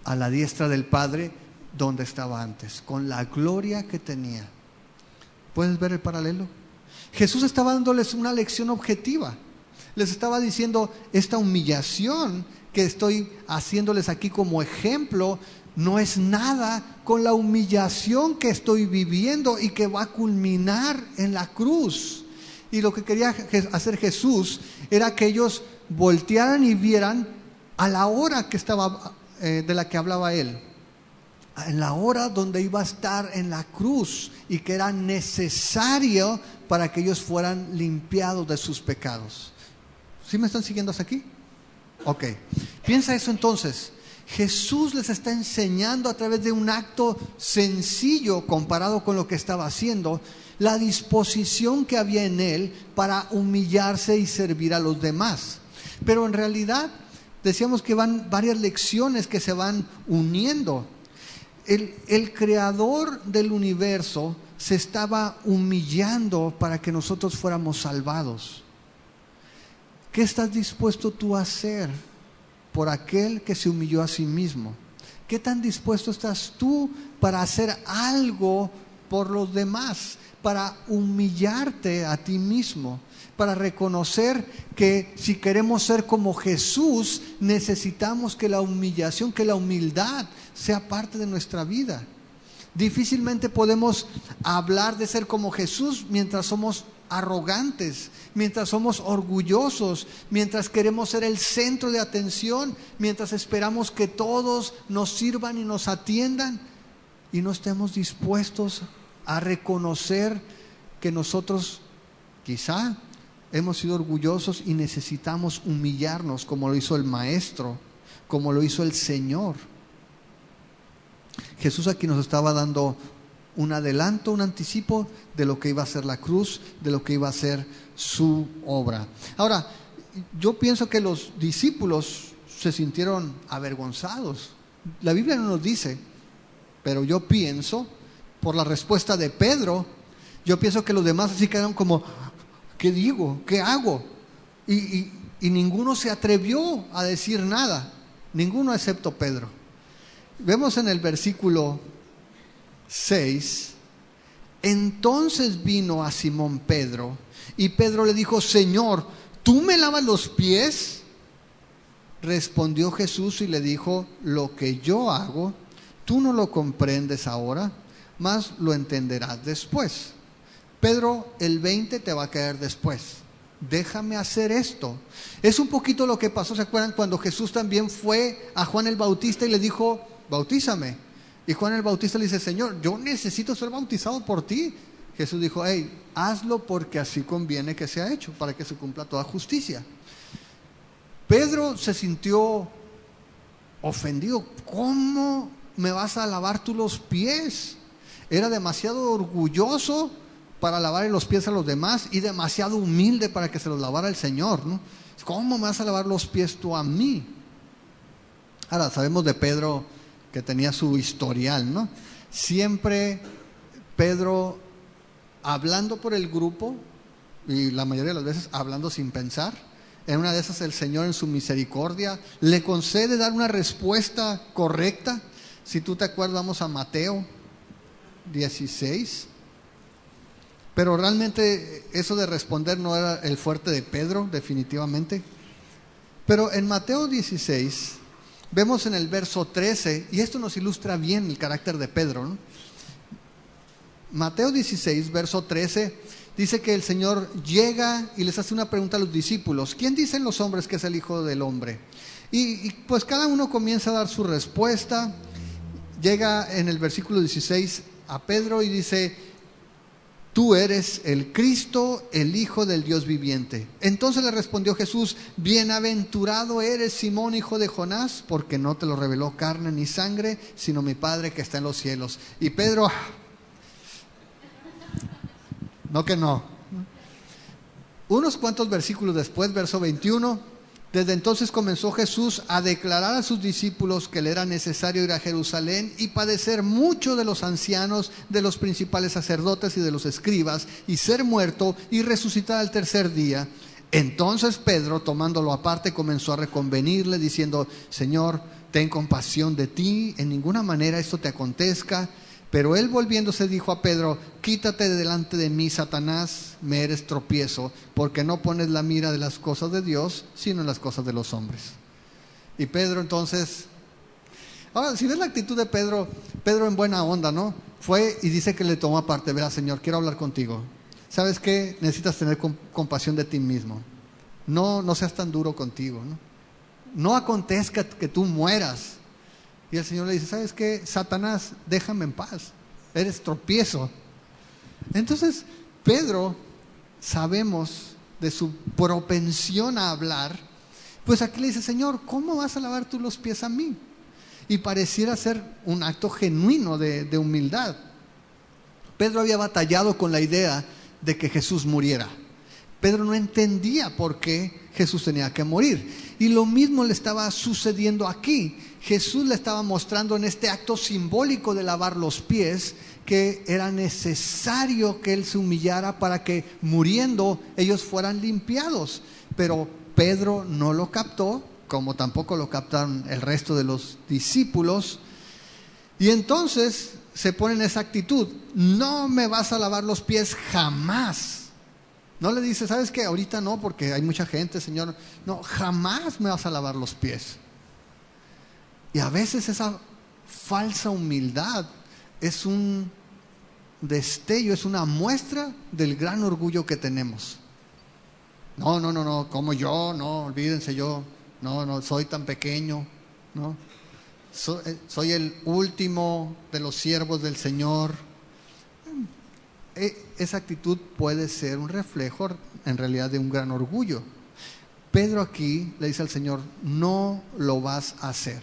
A la diestra del Padre, donde estaba antes, con la gloria que tenía. ¿Puedes ver el paralelo? Jesús estaba dándoles una lección objetiva. Les estaba diciendo: esta humillación que estoy haciéndoles aquí como ejemplo no es nada con la humillación que estoy viviendo y que va a culminar en la cruz. Y lo que quería hacer Jesús era que ellos voltearan y vieran a la hora que estaba, de la que hablaba él, en la hora donde iba a estar en la cruz y que era necesario para que ellos fueran limpiados de sus pecados. ¿Sí me están siguiendo hasta aquí? Ok, piensa eso entonces. Jesús les está enseñando a través de un acto sencillo comparado con lo que estaba haciendo, la disposición que había en él para humillarse y servir a los demás. Pero en realidad decíamos que van varias lecciones que se van uniendo. El creador del universo se estaba humillando para que nosotros fuéramos salvados. ¿Qué estás dispuesto tú a hacer por aquel que se humilló a sí mismo? ¿Qué tan dispuesto estás tú para hacer algo por los demás? Para humillarte a ti mismo, para reconocer que si queremos ser como Jesús, necesitamos que la humillación, que la humildad sea parte de nuestra vida. Difícilmente podemos hablar de ser como Jesús mientras somos arrogantes, mientras somos orgullosos, mientras queremos ser el centro de atención, mientras esperamos que todos nos sirvan y nos atiendan y no estemos dispuestos a reconocer que nosotros quizá hemos sido orgullosos y necesitamos humillarnos como lo hizo el Maestro, como lo hizo el Señor. Jesús aquí nos estaba dando un adelanto, un anticipo de lo que iba a ser la cruz, de lo que iba a ser su obra. Ahora, yo pienso que los discípulos se sintieron avergonzados. La Biblia no nos dice, pero yo pienso, por la respuesta de Pedro, yo pienso que los demás así quedaron como: ¿qué digo? ¿Qué hago? Y ninguno se atrevió a decir nada, ninguno excepto Pedro. Vemos en el versículo 6: entonces vino a Simón Pedro y Pedro le dijo: Señor, ¿tú me lavas los pies? Respondió Jesús y le dijo: lo que yo hago, tú no lo comprendes ahora, mas lo entenderás después. Pedro, el 20 te va a caer después. déjame hacer esto. Es un poquito lo que pasó, ¿se acuerdan? Cuando Jesús también fue a Juan el Bautista y le dijo, bautízame. Y Juan el Bautista le dice, Señor, yo necesito ser bautizado por ti. Jesús dijo, hey, hazlo porque así conviene que sea hecho, para que se cumpla toda justicia. Pedro se sintió ofendido. ¿Cómo me vas a lavar tú los pies? Era demasiado orgulloso para lavarle los pies a los demás y demasiado humilde para que se los lavara el Señor, ¿no? ¿Cómo me vas a lavar los pies tú a mí? Ahora, sabemos de Pedro que tenía su historial, ¿no? Siempre Pedro hablando por el grupo, y la mayoría de las veces hablando sin pensar. En una de esas el Señor en su misericordia le concede dar una respuesta correcta. Si tú te acuerdas, vamos a Mateo 16. Pero realmente eso de responder no era el fuerte de Pedro, definitivamente. Pero en Mateo 16 vemos en el verso 13, y esto nos ilustra bien el carácter de Pedro, ¿no? Mateo 16, verso 13, dice que el Señor llega y les hace una pregunta a los discípulos. ¿Quién dicen los hombres que es el Hijo del Hombre? Y pues cada uno comienza a dar su respuesta. Llega en el versículo 16 a Pedro y dice, tú eres el Cristo, el Hijo del Dios viviente. Entonces le respondió Jesús, bienaventurado eres, Simón, hijo de Jonás, porque no te lo reveló carne ni sangre, sino mi Padre que está en los cielos. Y Pedro, no que no. Unos cuantos versículos después, verso 21, desde entonces comenzó Jesús a declarar a sus discípulos que le era necesario ir a Jerusalén y padecer mucho de los ancianos, de los principales sacerdotes y de los escribas, y ser muerto y resucitar al tercer día. Entonces Pedro, tomándolo aparte, comenzó a reconvenirle, diciendo, Señor, ten compasión de ti, en ninguna manera esto te acontezca. Pero él volviéndose dijo a Pedro, quítate de delante de mí, Satanás, me eres tropiezo, porque no pones la mira de las cosas de Dios, sino en las cosas de los hombres. Y Pedro entonces, ahora si ves la actitud de Pedro, Pedro en buena onda, ¿no? Fue y dice que le tomó aparte, verá, Señor, quiero hablar contigo. ¿Sabes qué? Necesitas tener compasión de ti mismo. No seas tan duro contigo, ¿no? No acontezca que tú mueras. Y el Señor le dice, ¿sabes qué? Satanás, déjame en paz, eres tropiezo. Entonces, Pedro, sabemos de su propensión a hablar, pues aquí le dice, Señor, ¿cómo vas a lavar tú los pies a mí? Y pareciera ser un acto genuino de humildad. Pedro había batallado con la idea de que Jesús muriera. Pedro no entendía por qué Jesús tenía que morir. Y lo mismo le estaba sucediendo aquí. Jesús le estaba mostrando en este acto simbólico de lavar los pies que era necesario que Él se humillara para que muriendo ellos fueran limpiados. Pero Pedro no lo captó, como tampoco lo captaron el resto de los discípulos. Y entonces se pone en esa actitud, no me vas a lavar los pies jamás. No le dice, ¿sabes qué? Ahorita no, porque hay mucha gente, Señor. No, jamás me vas a lavar los pies. Y a veces esa falsa humildad es un destello, es una muestra del gran orgullo que tenemos. No, como yo, no, olvídense yo, no, soy tan pequeño, no. Soy el último de los siervos del Señor. Esa actitud puede ser un reflejo en realidad de un gran orgullo. Pedro aquí le dice al Señor, no lo vas a hacer.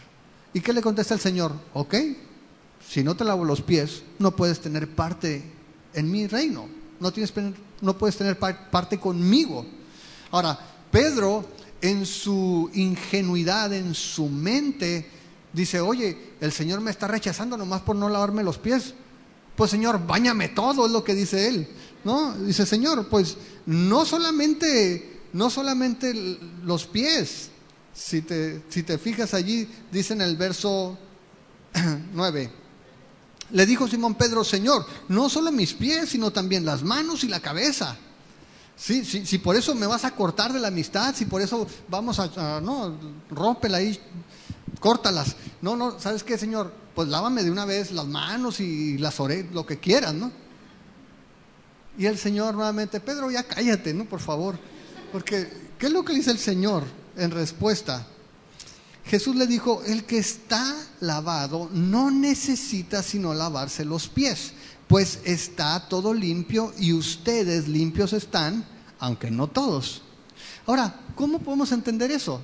¿Y qué le contesta el Señor? Ok, si no te lavo los pies, no puedes tener parte en mi reino, no puedes tener parte conmigo. Ahora, Pedro en su ingenuidad, en su mente, dice, oye, el Señor me está rechazando nomás por no lavarme los pies. Pues Señor, báñame todo, es lo que dice él, ¿no? Dice, Señor, pues no solamente los pies. Si te fijas allí, dice en el verso 9, le dijo Simón Pedro, Señor, no solo mis pies, sino también las manos y la cabeza. Si por eso me vas a cortar de la amistad, si por eso vamos no, rómpela ahí, córtalas. No, ¿sabes qué, Señor? Pues lávame de una vez las manos y las orejas, lo que quieras, ¿no? Y el Señor nuevamente, Pedro, ya cállate, ¿no? Por favor. Porque, ¿qué es lo que le dice el Señor en respuesta? Jesús le dijo, el que está lavado no necesita sino lavarse los pies, pues está todo limpio y ustedes limpios están, aunque no todos. Ahora, ¿cómo podemos entender eso?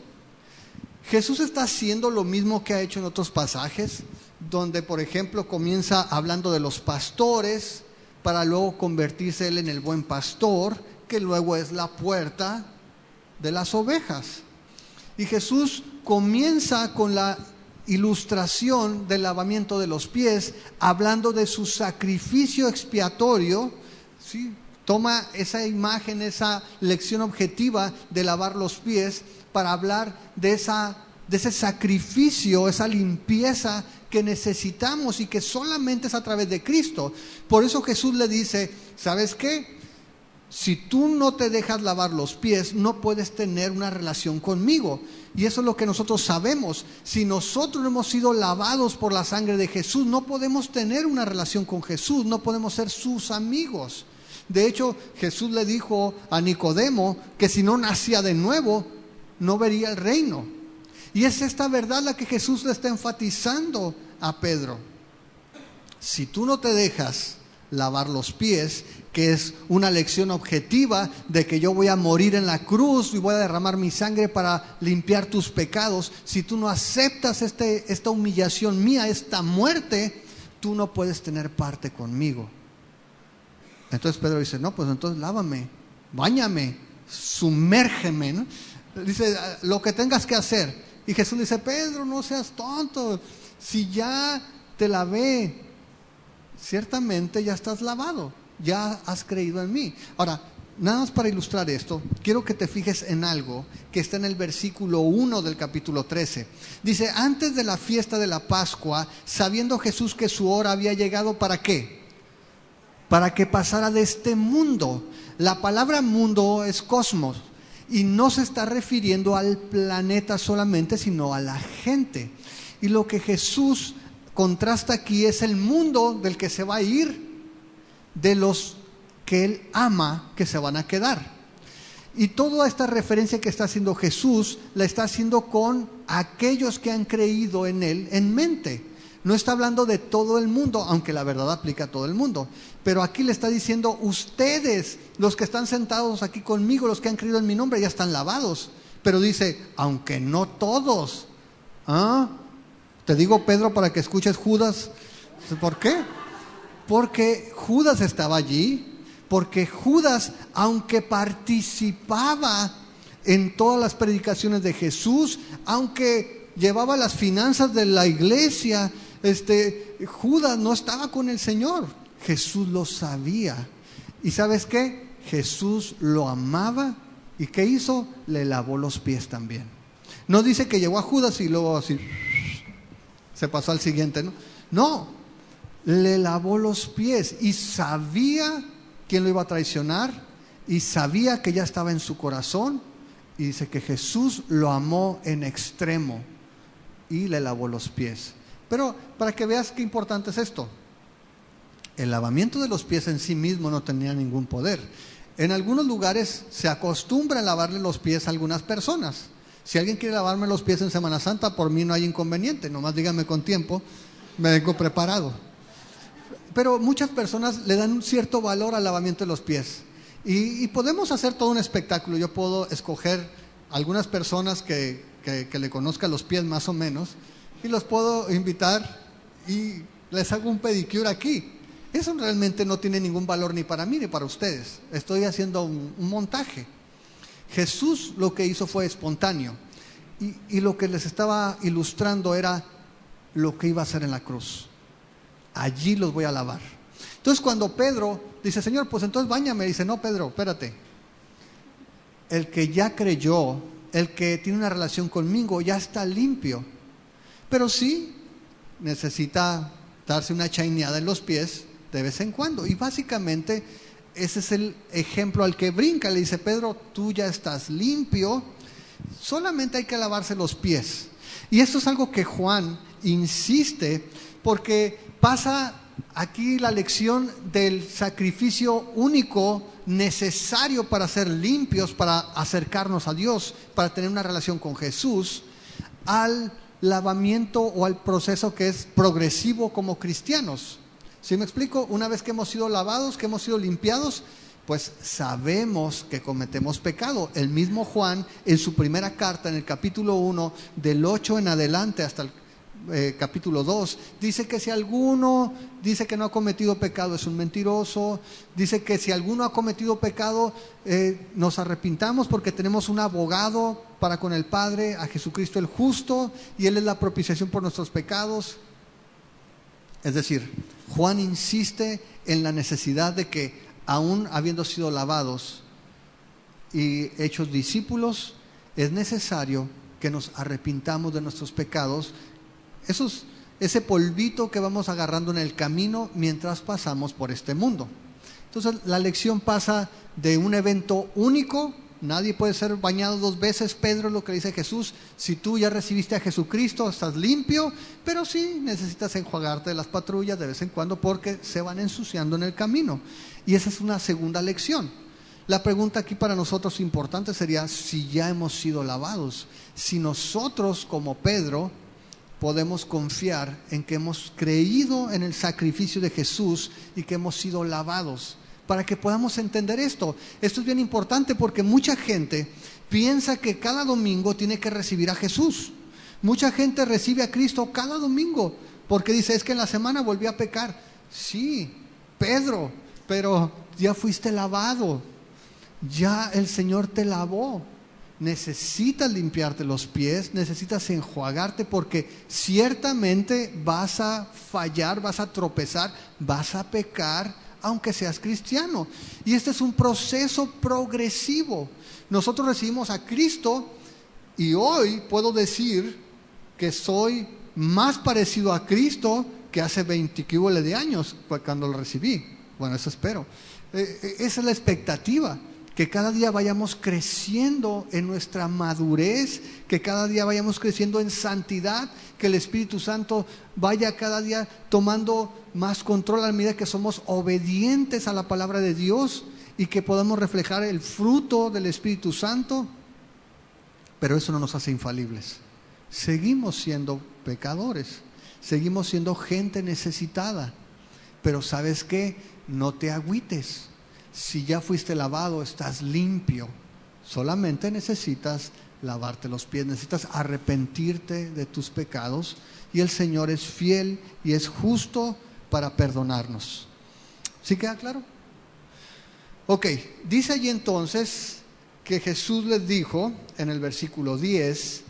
Jesús está haciendo lo mismo que ha hecho en otros pasajes, donde por ejemplo comienza hablando de los pastores, para luego convertirse él en el buen pastor, que luego es la puerta de las ovejas. Y Jesús comienza con la ilustración del lavamiento de los pies, hablando de su sacrificio expiatorio, ¿sí? Toma esa imagen, esa lección objetiva de lavar los pies para hablar de ese sacrificio, esa limpieza que necesitamos y que solamente es a través de Cristo. Por eso Jesús le dice, ¿sabes qué? Si tú no te dejas lavar los pies, no puedes tener una relación conmigo. Y eso es lo que nosotros sabemos. Si nosotros hemos sido lavados por la sangre de Jesús, no podemos tener una relación con Jesús, no podemos ser sus amigos. De hecho, Jesús le dijo a Nicodemo que si no nacía de nuevo, no vería el reino. Y es esta verdad la que Jesús le está enfatizando a Pedro. Si tú no te dejas lavar los pies, que es una lección objetiva de que yo voy a morir en la cruz y voy a derramar mi sangre para limpiar tus pecados, si tú no aceptas esta humillación mía, esta muerte, tú no puedes tener parte conmigo. Entonces Pedro dice, no, pues entonces lávame, báñame, sumérgeme, ¿no? Dice, lo que tengas que hacer. Y Jesús dice, Pedro, no seas tonto, si ya te lavé, ciertamente ya estás lavado, ya has creído en mí. Ahora, nada más para ilustrar esto, quiero que te fijes en algo que está en el versículo 1 del capítulo 13. Dice, antes de la fiesta de la Pascua, sabiendo Jesús que su hora había llegado, ¿para qué? Para que pasara de este mundo. La palabra mundo es cosmos y no se está refiriendo al planeta solamente, sino a la gente. Y lo que Jesús contrasta aquí es el mundo del que se va a ir, de los que Él ama que se van a quedar. Y toda esta referencia que está haciendo Jesús la está haciendo con aquellos que han creído en Él en mente. No está hablando de todo el mundo, aunque la verdad aplica a todo el mundo. Pero aquí le está diciendo, ustedes, los que están sentados aquí conmigo, los que han creído en mi nombre, ya están lavados. Pero dice, aunque no todos. Te digo, Pedro, para que escuches Judas. ¿Por qué? Porque Judas estaba allí. Porque Judas, aunque participaba en todas las predicaciones de Jesús, aunque llevaba las finanzas de la iglesia, Judas no estaba con el Señor. Jesús lo sabía. ¿Y sabes qué? Jesús lo amaba. ¿Y qué hizo? Le lavó los pies también. No dice que llegó a Judas y luego así se pasó al siguiente, ¿no? No, le lavó los pies y sabía quién lo iba a traicionar y sabía que ya estaba en su corazón, y dice que Jesús lo amó en extremo y le lavó los pies. Pero para que veas qué importante es esto, el lavamiento de los pies en sí mismo no tenía ningún poder. En algunos lugares se acostumbra a lavarle los pies a algunas personas. Si alguien quiere lavarme los pies en Semana Santa, por mí no hay inconveniente, nomás dígame con tiempo, me vengo preparado. Pero muchas personas le dan un cierto valor al lavamiento de los pies. Y podemos hacer todo un espectáculo. Yo puedo escoger algunas personas que le conozcan los pies más o menos, y los puedo invitar y les hago un pedicure aquí. Eso realmente no tiene ningún valor ni para mí ni para ustedes. Estoy haciendo un montaje. Jesús lo que hizo fue espontáneo. Y lo que les estaba ilustrando era lo que iba a hacer en la cruz. Allí los voy a lavar. Entonces cuando Pedro dice, Señor, pues entonces báñame, dice, no, Pedro, espérate. El que ya creyó, el que tiene una relación conmigo, ya está limpio. Pero sí necesita darse una chaineada en los pies de vez en cuando. Y básicamente ese es el ejemplo al que brinca. Le dice, Pedro, tú ya estás limpio, solamente hay que lavarse los pies. Y esto es algo que Juan insiste, porque pasa aquí la lección del sacrificio único necesario para ser limpios, para acercarnos a Dios, para tener una relación con Jesús, al lavamiento o al proceso que es progresivo como cristianos. ¿Sí me explico? Una vez que hemos sido lavados, que hemos sido limpiados, pues sabemos que cometemos pecado. El mismo Juan, en su primera carta, en el capítulo 1, del 8 en adelante hasta el capítulo 2, dice que si alguno dice que no ha cometido pecado es un mentiroso. Dice que si alguno ha cometido pecado, nos arrepintamos porque tenemos un abogado para con el Padre, a Jesucristo el justo, y Él es la propiciación por nuestros pecados. Es decir, Juan insiste en la necesidad de que, aún habiendo sido lavados y hechos discípulos, es necesario que nos arrepintamos de nuestros pecados. Ese polvito que vamos agarrando en el camino mientras pasamos por este mundo. Entonces la lección pasa de un evento único. Nadie puede ser bañado 2 veces, Pedro, lo que dice Jesús. Si tú ya recibiste a Jesucristo, estás limpio, pero sí necesitas enjuagarte de las patrullas de vez en cuando porque se van ensuciando en el camino. Y esa es una segunda lección. La pregunta aquí para nosotros importante sería si ya hemos sido lavados, si nosotros como Pedro podemos confiar en que hemos creído en el sacrificio de Jesús y que hemos sido lavados, para que podamos entender esto. Esto es bien importante porque mucha gente piensa que cada domingo tiene que recibir a Jesús. Mucha gente recibe a Cristo cada domingo porque dice, es que en la semana volví a pecar. Sí, Pedro, pero ya fuiste lavado, ya el Señor te lavó. Necesitas limpiarte los pies, necesitas enjuagarte porque ciertamente vas a fallar, vas a tropezar, vas a pecar, aunque seas cristiano. Y este es un proceso progresivo. Nosotros recibimos a Cristo y hoy puedo decir que soy más parecido a Cristo que hace 20 de años cuando lo recibí. Bueno, eso espero. Esa es la expectativa. Que cada día vayamos creciendo en nuestra madurez, que cada día vayamos creciendo en santidad, que el Espíritu Santo vaya cada día tomando más control a medida que somos obedientes a la palabra de Dios y que podamos reflejar el fruto del Espíritu Santo. Pero eso no nos hace infalibles. Seguimos siendo pecadores, seguimos siendo gente necesitada. Pero ¿sabes qué? No te agüites. Si ya fuiste lavado, estás limpio. Solamente necesitas lavarte los pies, necesitas arrepentirte de tus pecados y el Señor es fiel y es justo para perdonarnos. ¿Sí queda claro? Ok, dice allí entonces que Jesús les dijo en el versículo 10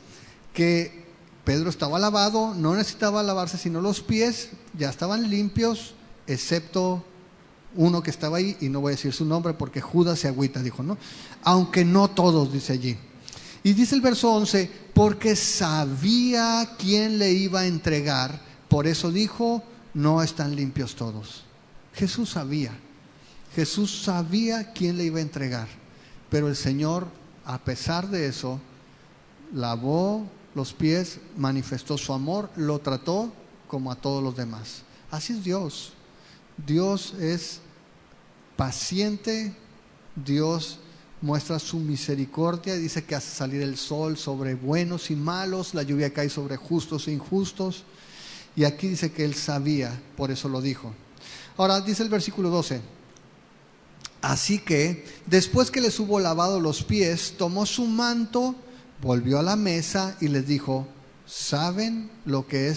que Pedro estaba lavado, no necesitaba lavarse sino los pies, ya estaban limpios, excepto uno que estaba ahí, y no voy a decir su nombre porque Judas se agüita, dijo, ¿no? Aunque no todos, dice allí. Y dice el verso 11, porque sabía quién le iba a entregar, por eso dijo, no están limpios todos. Jesús sabía quién le iba a entregar, pero el Señor, a pesar de eso, lavó los pies, manifestó su amor, lo trató como a todos los demás. Así es Dios. Dios es paciente, Dios muestra su misericordia, dice que hace salir el sol sobre buenos y malos, la lluvia cae sobre justos e injustos, y aquí dice que Él sabía, por eso lo dijo. Ahora dice el versículo 12, así que después que les hubo lavado los pies, tomó su manto, volvió a la mesa y les dijo, ¿saben lo que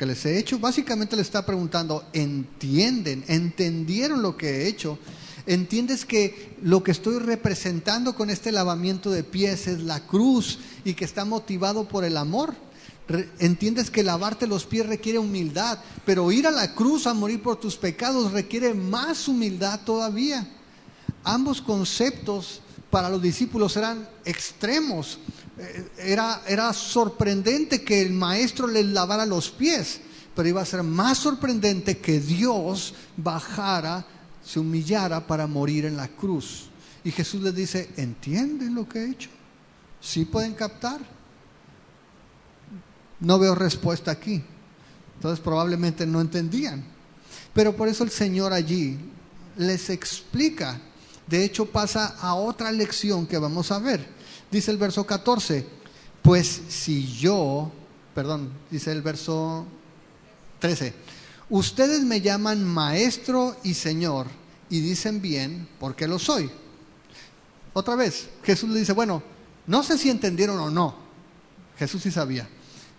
les he hecho? Básicamente le está preguntando, ¿entendieron lo que he hecho? ¿Entiendes que lo que estoy representando con este lavamiento de pies es la cruz y que está motivado por el amor? ¿Entiendes que lavarte los pies requiere humildad, pero ir a la cruz a morir por tus pecados requiere más humildad todavía? Ambos conceptos para los discípulos eran extremos. Era sorprendente que el maestro les lavara los pies, pero iba a ser más sorprendente que Dios bajara, se humillara para morir en la cruz. Y Jesús les dice, ¿entienden lo que he hecho? ¿Sí pueden captar? No veo respuesta aquí. Entonces probablemente no entendían. Pero por eso el Señor allí les explica De hecho, pasa a otra lección que vamos a ver. Dice el verso 14, pues si yo, dice el verso 13, ustedes me llaman maestro y señor y dicen bien porque lo soy. Otra vez, Jesús le dice, bueno, no sé si entendieron o no. Jesús sí sabía,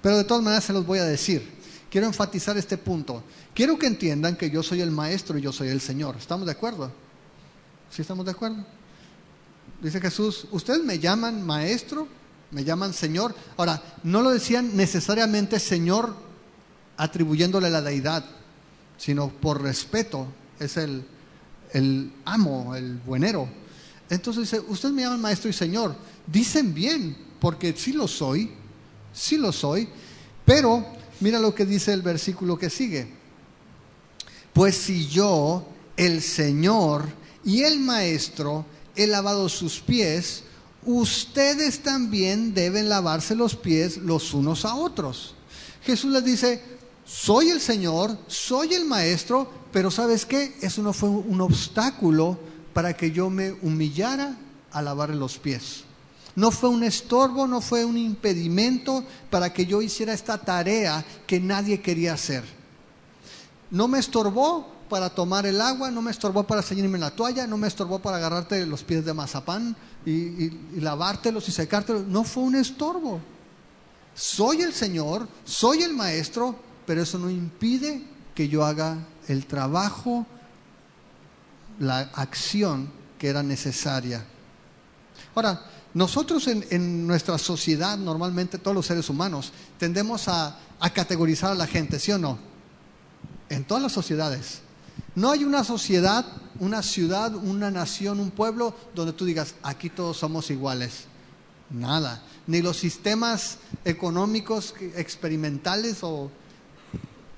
pero de todas maneras se los voy a decir. Quiero enfatizar este punto. Quiero que entiendan que yo soy el maestro y yo soy el Señor. ¿Estamos de acuerdo? ¿Sí estamos de acuerdo? Dice Jesús, ustedes me llaman maestro, me llaman Señor. Ahora, no lo decían necesariamente Señor atribuyéndole la deidad, sino por respeto. Es el amo, el buenero. Entonces dice, ustedes me llaman maestro y Señor. Dicen bien, porque sí lo soy, pero mira lo que dice el versículo que sigue. Pues si yo, el Señor y el Maestro, he lavado sus pies, ustedes también deben lavarse los pies los unos a otros. Jesús les dice, soy el Señor, soy el Maestro, pero ¿sabes qué? Eso no fue un obstáculo para que yo me humillara a lavarle los pies. No fue un estorbo, no fue un impedimento para que yo hiciera esta tarea que nadie quería hacer. No me estorbó para tomar el agua, no me estorbó para ceñirme la toalla, no me estorbó para agarrarte los pies de mazapán y lavártelos y secártelos. No fue un estorbo. Soy el Señor, soy el Maestro, pero eso no impide que yo haga el trabajo, la acción que era necesaria. Ahora, nosotros en nuestra sociedad, normalmente todos los seres humanos, tendemos a categorizar a la gente, ¿sí o no? En todas las sociedades. No hay una sociedad, una ciudad, una nación, un pueblo donde tú digas, aquí todos somos iguales. Nada. Ni los sistemas económicos experimentales o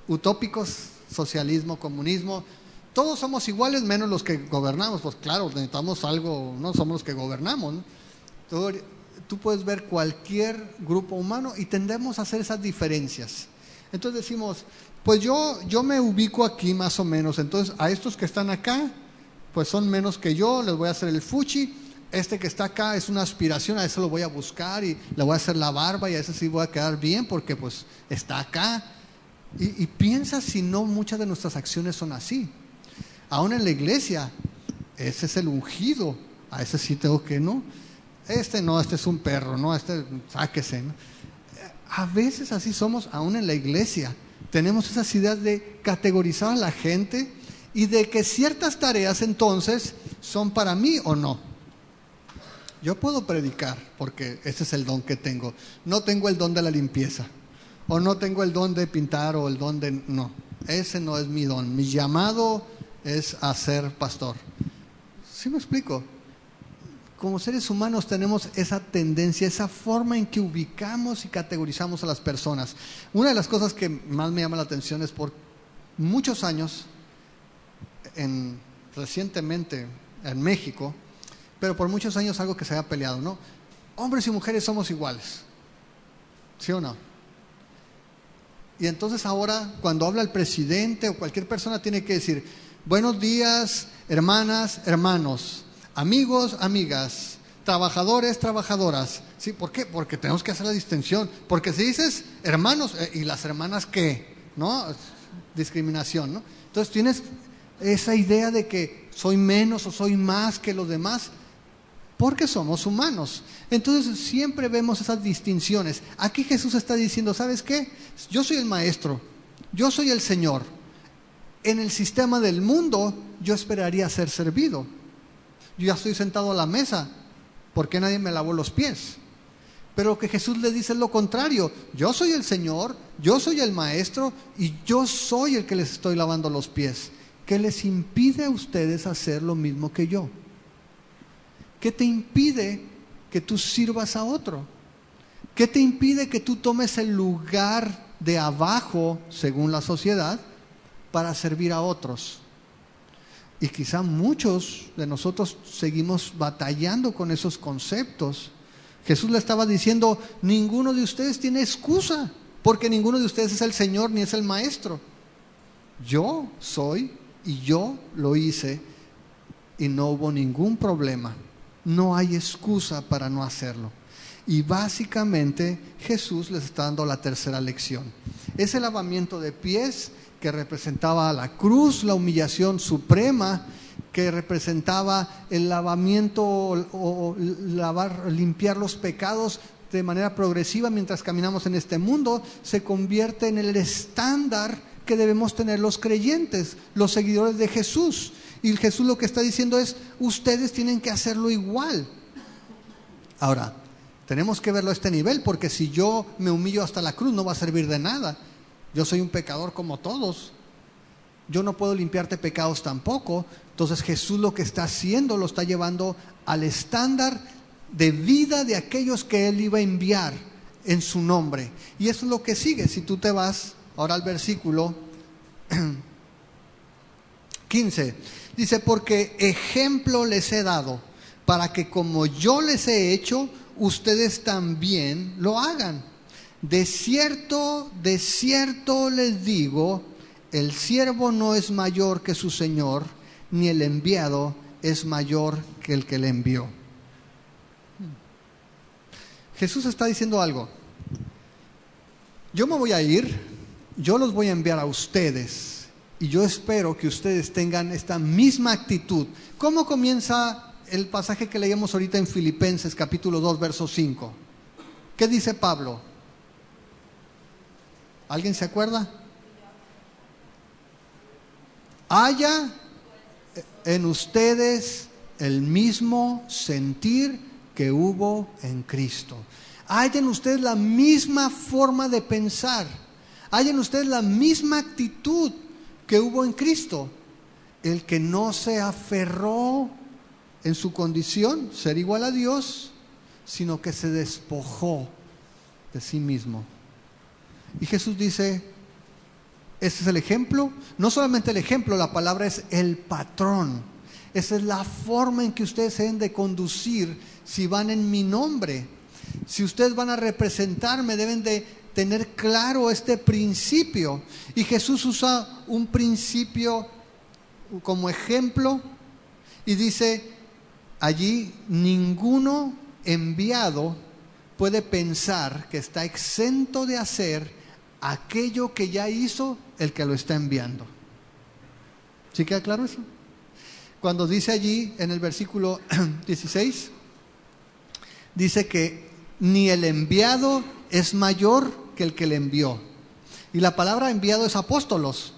utópicos, socialismo, comunismo, todos somos iguales menos los que gobernamos. Pues claro, necesitamos algo, no somos los que gobernamos, ¿no? Tú puedes ver cualquier grupo humano y tendemos a hacer esas diferencias. Entonces decimos, pues yo me ubico aquí más o menos, entonces a estos que están acá, pues son menos que yo, les voy a hacer el fuchi. Este que está acá es una aspiración, a ese lo voy a buscar y le voy a hacer la barba y a ese sí voy a quedar bien porque pues está acá. Y piensa si no muchas de nuestras acciones son así. Aún en la iglesia, ese es el ungido, a ese sí tengo que, ¿no? Este no, este es un perro, ¿no? Este sáquese, ¿no? A veces así somos, aún en la iglesia. Tenemos esas ideas de categorizar a la gente y de que ciertas tareas entonces son para mí o no. Yo puedo predicar porque ese es el don que tengo. No tengo el don de la limpieza, o no tengo el don de pintar, o el don de... No, ese no es mi don. Mi llamado es a ser pastor. ¿Sí me explico? Como seres humanos tenemos esa tendencia, esa forma en que ubicamos y categorizamos a las personas. Una de las cosas que más me llama la atención es por muchos años, recientemente en México, pero por muchos años algo que se había peleado, ¿no? Hombres y mujeres somos iguales, ¿sí o no? Y entonces ahora cuando habla el presidente o cualquier persona tiene que decir, buenos días, hermanas, hermanos, amigos, amigas, trabajadores, trabajadoras. ¿Sí? ¿Por qué? Porque tenemos que hacer la distinción. Porque si dices hermanos, ¿y las hermanas qué? ¿No? Discriminación, ¿no? Entonces tienes esa idea de que soy menos o soy más que los demás, porque somos humanos. Entonces siempre vemos esas distinciones. Aquí Jesús está diciendo, ¿sabes qué? Yo soy el Maestro, yo soy el Señor. En el sistema del mundo yo esperaría ser servido. Yo ya estoy sentado a la mesa, ¿por qué nadie me lavó los pies? Pero lo que Jesús le dice es lo contrario. Yo soy el Señor, yo soy el Maestro y yo soy el que les estoy lavando los pies. ¿Qué les impide a ustedes hacer lo mismo que yo? ¿Qué te impide que tú sirvas a otro? ¿Qué te impide que tú tomes el lugar de abajo, según la sociedad, para servir a otros? Y quizá muchos de nosotros seguimos batallando con esos conceptos. Jesús le estaba diciendo, ninguno de ustedes tiene excusa, porque ninguno de ustedes es el Señor ni es el Maestro. Yo soy y yo lo hice. y no hubo ningún problema. No hay excusa para no hacerlo. Y básicamente Jesús les está dando la tercera lección. Ese lavamiento de pies que representaba la cruz, la humillación suprema, que representaba el lavamiento o limpiar los pecados de manera progresiva mientras caminamos en este mundo, se convierte en el estándar que debemos tener los creyentes, los seguidores de Jesús. Y Jesús lo que está diciendo es, ustedes tienen que hacerlo igual. Ahora, tenemos que verlo a este nivel, porque si yo me humillo hasta la cruz no va a servir de nada. Yo soy un pecador como todos. Yo no puedo limpiarte pecados tampoco. Entonces Jesús lo que está haciendo lo está llevando al estándar de vida de aquellos que Él iba a enviar en su nombre. Y eso es lo que sigue. Si tú te vas ahora al versículo 15, dice, porque ejemplo les he dado, para que como yo les he hecho, ustedes también lo hagan. De cierto les digo, el siervo no es mayor que su señor, ni el enviado es mayor que el que le envió. Jesús está diciendo algo. Yo me voy a ir, yo los voy a enviar a ustedes, y yo espero que ustedes tengan esta misma actitud. ¿Cómo comienza el pasaje que leíamos ahorita en Filipenses capítulo 2, verso 5? ¿Qué dice Pablo? ¿Alguien se acuerda? Haya en ustedes el mismo sentir que hubo en Cristo. Haya en ustedes la misma forma de pensar. Haya en ustedes la misma actitud que hubo en Cristo. El que no se aferró en su condición, ser igual a Dios, sino que se despojó de sí mismo. Y Jesús dice, este es el ejemplo. No solamente el ejemplo, la palabra es el patrón. Esa es la forma en que ustedes se deben de conducir si van en mi nombre. Si ustedes van a representarme, deben de tener claro este principio. Y Jesús usa un principio como ejemplo y dice allí, ninguno enviado puede pensar que está exento de hacer aquello que ya hizo el que lo está enviando. ¿Sí queda claro eso? Cuando dice allí en el versículo 16, dice que ni el enviado es mayor que el que le envió. Y la palabra enviado es apóstolos.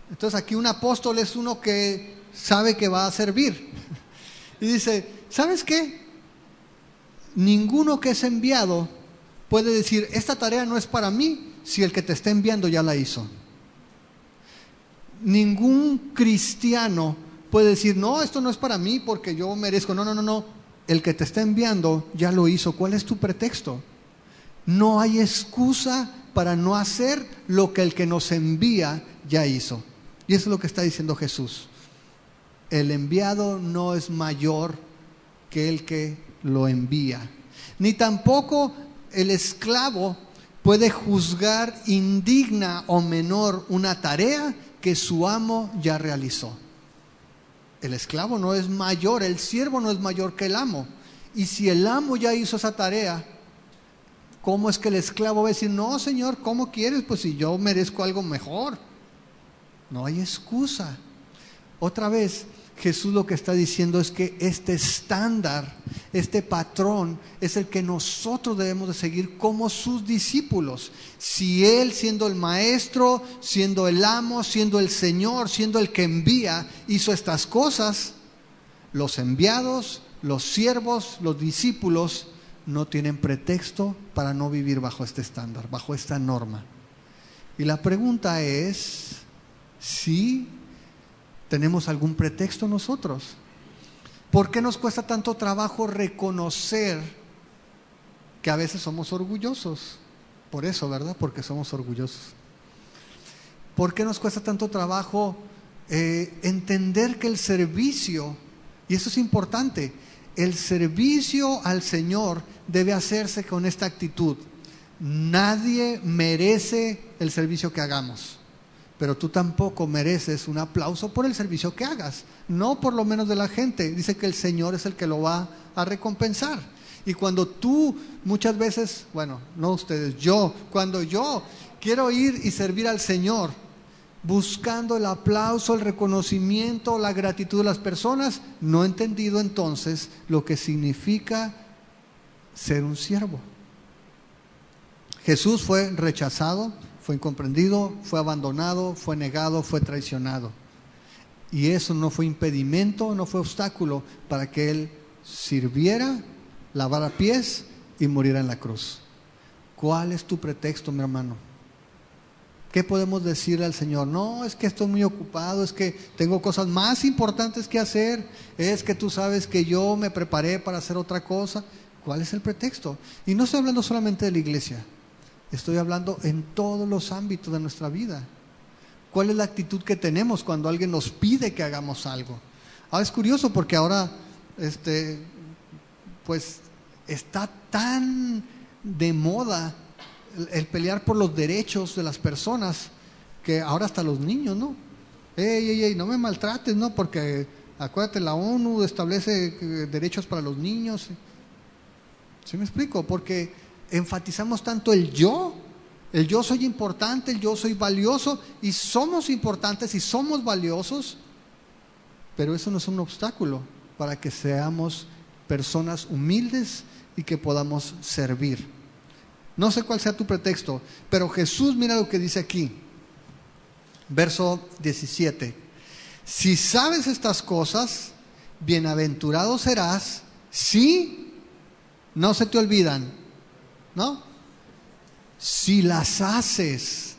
Entonces aquí un apóstol es uno que sabe que va a servir. Y dice, ¿sabes qué? Ninguno que es enviado puede decir, esta tarea no es para mí, si el que te está enviando ya la hizo. Ningún cristiano puede decir, no, esto no es para mí porque yo merezco. No. El que te está enviando ya lo hizo. ¿Cuál es tu pretexto? No hay excusa para no hacer lo que el que nos envía ya hizo. Y eso es lo que está diciendo Jesús. El enviado no es mayor que el que lo envía. Ni tampoco el esclavo puede juzgar indigna o menor una tarea que su amo ya realizó. El esclavo no es mayor, el siervo no es mayor que el amo. Y si el amo ya hizo esa tarea, ¿cómo es que el esclavo va a decir, no, señor, ¿cómo quieres? Pues si yo merezco algo mejor. No hay excusa. Otra vez, Jesús lo que está diciendo es que este estándar, este patrón, es el que nosotros debemos de seguir como sus discípulos. Si Él, siendo el maestro, siendo el amo, siendo el Señor, siendo el que envía, hizo estas cosas, los enviados, los siervos, los discípulos, no tienen pretexto para no vivir bajo este estándar, bajo esta norma. Y la pregunta es, si ¿tenemos algún pretexto nosotros? ¿Por qué nos cuesta tanto trabajo reconocer que a veces somos orgullosos? Por eso, ¿verdad? Porque somos orgullosos. ¿Por qué nos cuesta tanto trabajo entender que el servicio, y eso es importante, el servicio al Señor debe hacerse con esta actitud? Nadie merece el servicio que hagamos, pero tú tampoco mereces un aplauso por el servicio que hagas, no por lo menos de la gente. Dice que el Señor es el que lo va a recompensar. Y cuando tú muchas veces, bueno, no ustedes, cuando yo quiero ir y servir al Señor, buscando el aplauso, el reconocimiento, la gratitud de las personas, no he entendido entonces lo que significa ser un siervo. Jesús fue rechazado, fue incomprendido, fue abandonado, fue negado, fue traicionado. Y eso no fue impedimento, no fue obstáculo para que Él sirviera, lavara pies y muriera en la cruz. ¿Cuál es tu pretexto, mi hermano? ¿Qué podemos decirle al Señor? No, es que estoy muy ocupado, es que tengo cosas más importantes que hacer, es que tú sabes que yo me preparé para hacer otra cosa. ¿Cuál es el pretexto? Y no estoy hablando solamente de la iglesia, estoy hablando en todos los ámbitos de nuestra vida. ¿Cuál es la actitud que tenemos cuando alguien nos pide que hagamos algo? Ahora es curioso porque ahora pues está tan de moda el pelear por los derechos de las personas, que ahora hasta los niños, ¿no? Ey, no me maltrates, ¿no? Porque acuérdate, la ONU establece derechos para los niños. ¿Sí me explico? Porque enfatizamos tanto el yo soy importante, el yo soy valioso, y somos importantes y somos valiosos, pero eso no es un obstáculo para que seamos personas humildes y que podamos servir. No sé cuál sea tu pretexto, pero Jesús, mira lo que dice aquí, verso 17: si sabes estas cosas, bienaventurado serás si no se te olvidan, ¿no? Si las haces,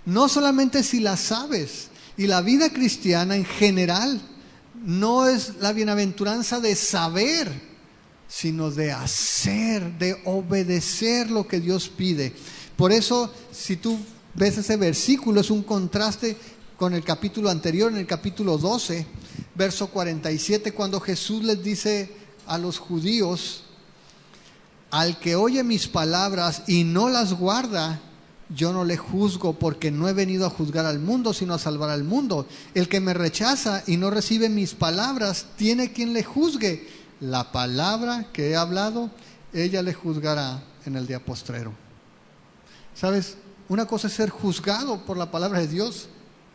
no solamente si las sabes. Y la vida cristiana en general no es la bienaventuranza de saber, sino de hacer, de obedecer lo que Dios pide. Por eso, si tú ves ese versículo, es un contraste con el capítulo anterior, en el capítulo 12, verso 47, cuando Jesús les dice a los judíos: al que oye mis palabras y no las guarda, yo no le juzgo, porque no he venido a juzgar al mundo, sino a salvar al mundo. El que me rechaza y no recibe mis palabras, tiene quien le juzgue. La palabra que he hablado, ella le juzgará en el día postrero. ¿Sabes? Una cosa es ser juzgado por la palabra de Dios,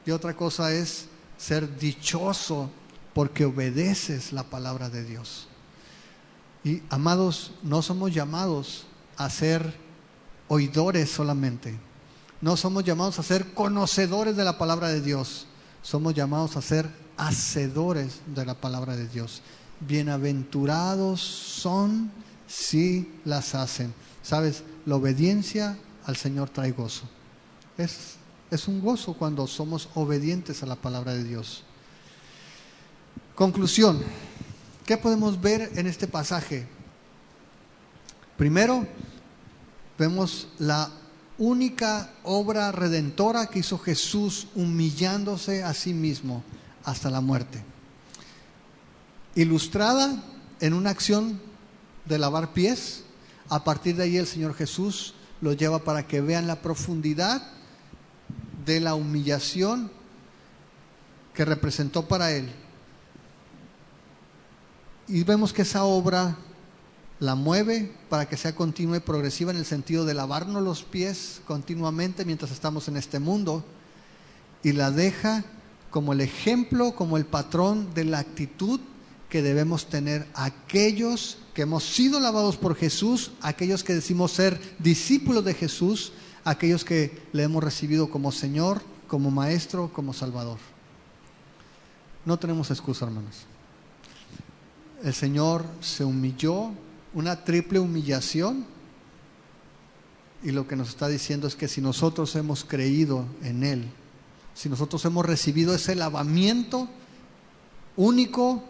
y otra cosa es ser dichoso porque obedeces la palabra de Dios. Y amados, no somos llamados a ser oidores solamente, no somos llamados a ser conocedores de la palabra de Dios, somos llamados a ser hacedores de la palabra de Dios. Bienaventurados son si las hacen. ¿Sabes? La obediencia al Señor trae gozo. Es un gozo cuando somos obedientes a la palabra de Dios. Conclusión. ¿Qué podemos ver en este pasaje? Primero, vemos la única obra redentora que hizo Jesús, humillándose a sí mismo hasta la muerte. Ilustrada en una acción de lavar pies. A partir de ahí el Señor Jesús lo lleva para que vean la profundidad de la humillación que representó para Él. Y vemos que esa obra la mueve para que sea continua y progresiva, en el sentido de lavarnos los pies continuamente mientras estamos en este mundo, y la deja como el ejemplo, como el patrón de la actitud que debemos tener aquellos que hemos sido lavados por Jesús, aquellos que decimos ser discípulos de Jesús, aquellos que le hemos recibido como Señor, como Maestro, como Salvador. No tenemos excusa, hermanos. El Señor se humilló, una triple humillación, y lo que nos está diciendo es que si nosotros hemos creído en Él, si nosotros hemos recibido ese lavamiento único,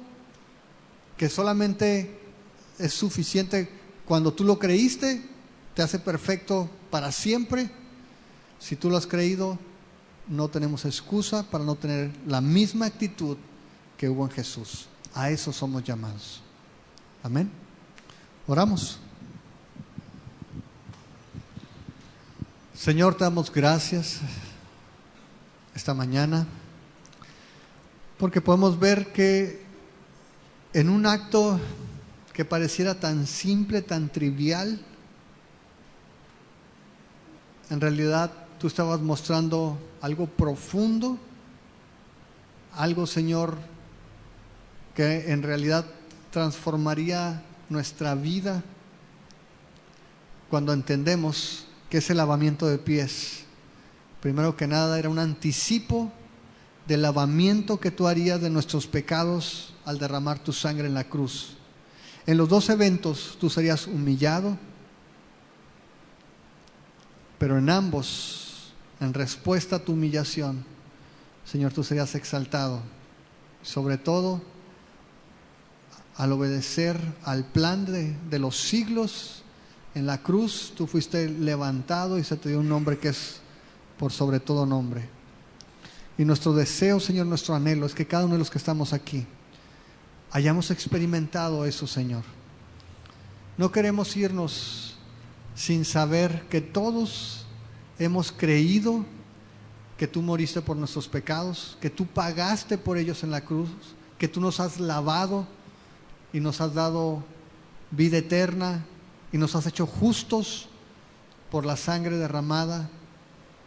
que solamente es suficiente cuando tú lo creíste, te hace perfecto para siempre. Si tú lo has creído, no tenemos excusa para no tener la misma actitud que hubo en Jesús. A eso somos llamados. Amén. Oramos. Señor, te damos gracias esta mañana, porque podemos ver que en un acto que pareciera tan simple, tan trivial, en realidad tú estabas mostrando algo profundo, algo, Señor, que en realidad transformaría nuestra vida cuando entendemos que ese lavamiento de pies, primero que nada, era un anticipo del lavamiento que tú harías de nuestros pecados al derramar tu sangre en la cruz. En los dos eventos tú serías humillado, pero en ambos, en respuesta a tu humillación, Señor, tú serías exaltado. Sobre todo, al obedecer al plan de los siglos, en la cruz tú fuiste levantado y se te dio un nombre que es por sobre todo nombre. Y nuestro deseo, Señor, nuestro anhelo es que cada uno de los que estamos aquí hayamos experimentado eso, Señor. No queremos irnos sin saber que todos hemos creído que tú moriste por nuestros pecados, que tú pagaste por ellos en la cruz, que tú nos has lavado y nos has dado vida eterna y nos has hecho justos por la sangre derramada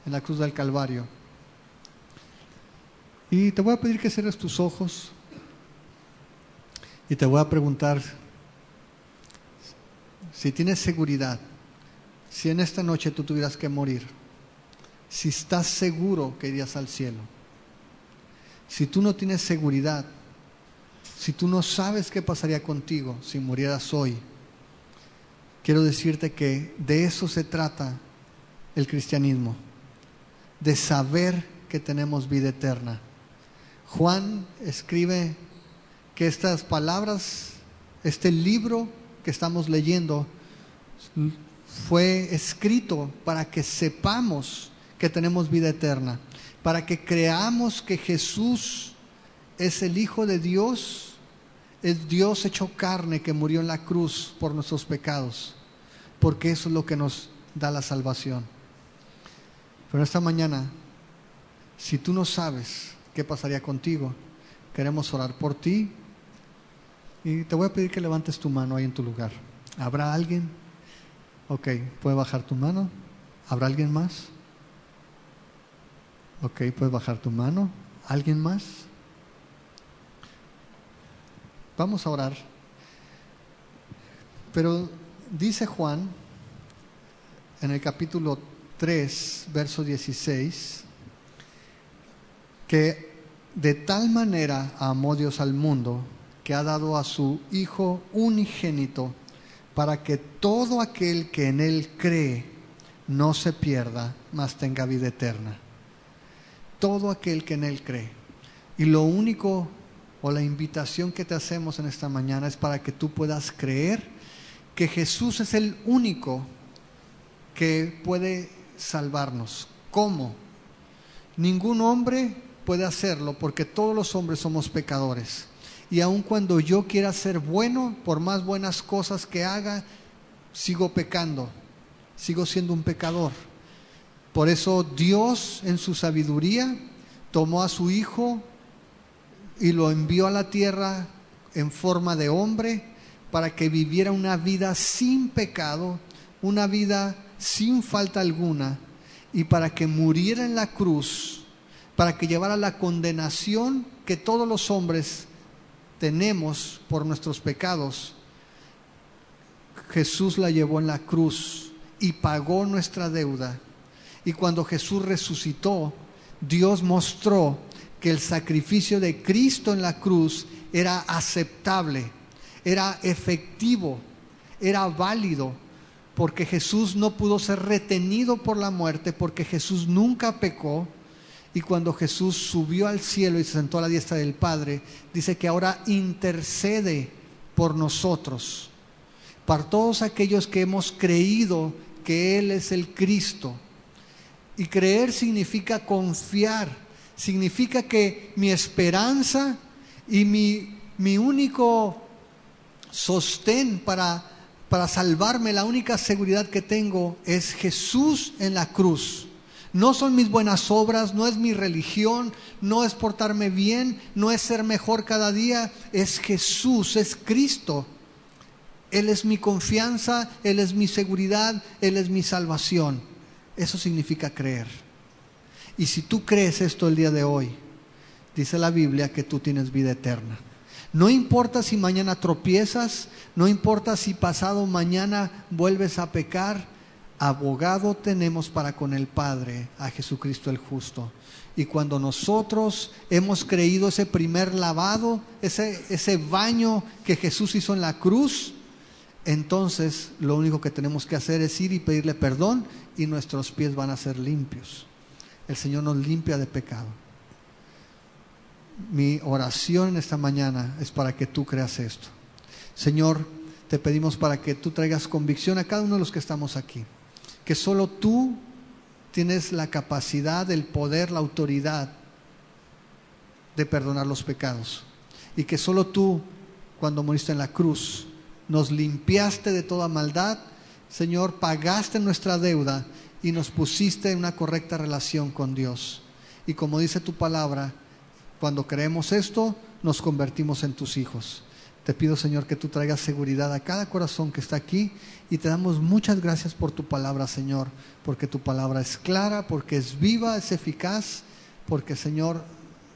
en la cruz del Calvario. Y te voy a pedir que cierres tus ojos y te voy a preguntar si tienes seguridad, si en esta noche tú tuvieras que morir, si estás seguro que irías al cielo. Si tú no tienes seguridad, si tú no sabes qué pasaría contigo si murieras hoy, quiero decirte que de eso se trata el cristianismo, de saber que tenemos vida eterna. Juan escribe que estas palabras, este libro que estamos leyendo, fue escrito para que sepamos que tenemos vida eterna, para que creamos que Jesús es el Hijo de Dios, es Dios hecho carne que murió en la cruz por nuestros pecados, porque eso es lo que nos da la salvación. Pero esta mañana, si tú no sabes qué pasaría contigo, queremos orar por ti y te voy a pedir que levantes tu mano ahí en tu lugar. ¿Habrá alguien? Ok, ¿puede bajar tu mano? ¿Habrá alguien más? Ok, ¿puedes bajar tu mano? ¿Alguien más? Vamos a orar. Pero dice Juan en el capítulo 3, verso 16, que de tal manera amó Dios al mundo que ha dado a su Hijo unigénito para que todo aquel que en Él cree no se pierda, mas tenga vida eterna. Todo aquel que en Él cree. Y lo único o la invitación que te hacemos en esta mañana es para que tú puedas creer que Jesús es el único que puede salvarnos. ¿Cómo? Ningún hombre puede hacerlo porque todos los hombres somos pecadores. Y aun cuando yo quiera ser bueno, por más buenas cosas que haga, sigo pecando, sigo siendo un pecador. Por eso Dios en su sabiduría tomó a su Hijo y lo envió a la tierra en forma de hombre para que viviera una vida sin pecado, una vida sin falta alguna, y para que muriera en la cruz, para que llevara la condenación que todos los hombres tenemos por nuestros pecados. Jesús la llevó en la cruz y pagó nuestra deuda. Y cuando Jesús resucitó, Dios mostró que el sacrificio de Cristo en la cruz era aceptable, era efectivo, era válido, porque Jesús no pudo ser retenido por la muerte, porque Jesús nunca pecó. Y cuando Jesús subió al cielo y se sentó a la diestra del Padre, dice que ahora intercede por nosotros, para todos aquellos que hemos creído que Él es el Cristo. Y creer significa confiar, significa que mi esperanza y mi único sostén para salvarme, la única seguridad que tengo es Jesús en la cruz. No son mis buenas obras, no es mi religión, no es portarme bien, no es ser mejor cada día. Es Jesús, es Cristo. Él es mi confianza, Él es mi seguridad, Él es mi salvación. Eso significa creer. Y si tú crees esto el día de hoy, dice la Biblia que tú tienes vida eterna. No importa si mañana tropiezas, no importa si pasado mañana vuelves a pecar, abogado tenemos para con el Padre, a Jesucristo el justo. Y cuando nosotros hemos creído ese primer lavado, ese baño que Jesús hizo en la cruz, entonces lo único que tenemos que hacer es ir y pedirle perdón y nuestros pies van a ser limpios. El Señor nos limpia de pecado. Mi oración en esta mañana es para que tú creas esto. Señor, te pedimos para que tú traigas convicción a cada uno de los que estamos aquí, que solo tú tienes la capacidad, el poder, la autoridad de perdonar los pecados, y que solo tú, cuando moriste en la cruz, nos limpiaste de toda maldad. Señor, pagaste nuestra deuda y nos pusiste en una correcta relación con Dios. Y como dice tu palabra, cuando creemos esto, nos convertimos en tus hijos. Te pido, Señor, que tú traigas seguridad a cada corazón que está aquí, y te damos muchas gracias por tu palabra, Señor, porque tu palabra es clara, porque es viva, es eficaz, porque, Señor,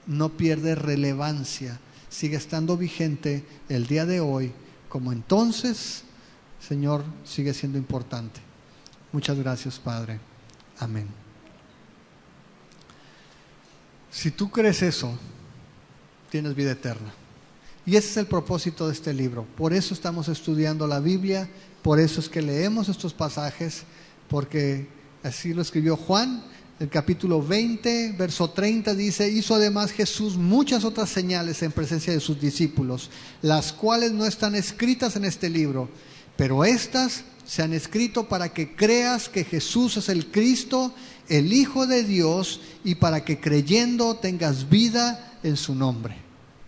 no pierde relevancia, sigue estando vigente el día de hoy, como entonces, Señor, sigue siendo importante. Muchas gracias, Padre. Amén. Si tú crees eso, tienes vida eterna. Y ese es el propósito de este libro. Por eso estamos estudiando la Biblia, por eso es que leemos estos pasajes, porque así lo escribió Juan. El capítulo 20, verso 30 dice: hizo además Jesús muchas otras señales en presencia de sus discípulos, las cuales no están escritas en este libro, pero estas se han escrito para que creas que Jesús es el Cristo, el Hijo de Dios, y para que creyendo tengas vida en su nombre.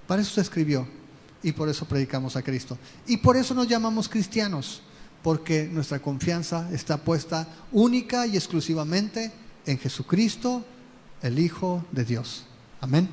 Para eso se escribió, y por eso predicamos a Cristo. Y por eso nos llamamos cristianos, porque nuestra confianza está puesta única y exclusivamente en Jesucristo, el Hijo de Dios. Amén.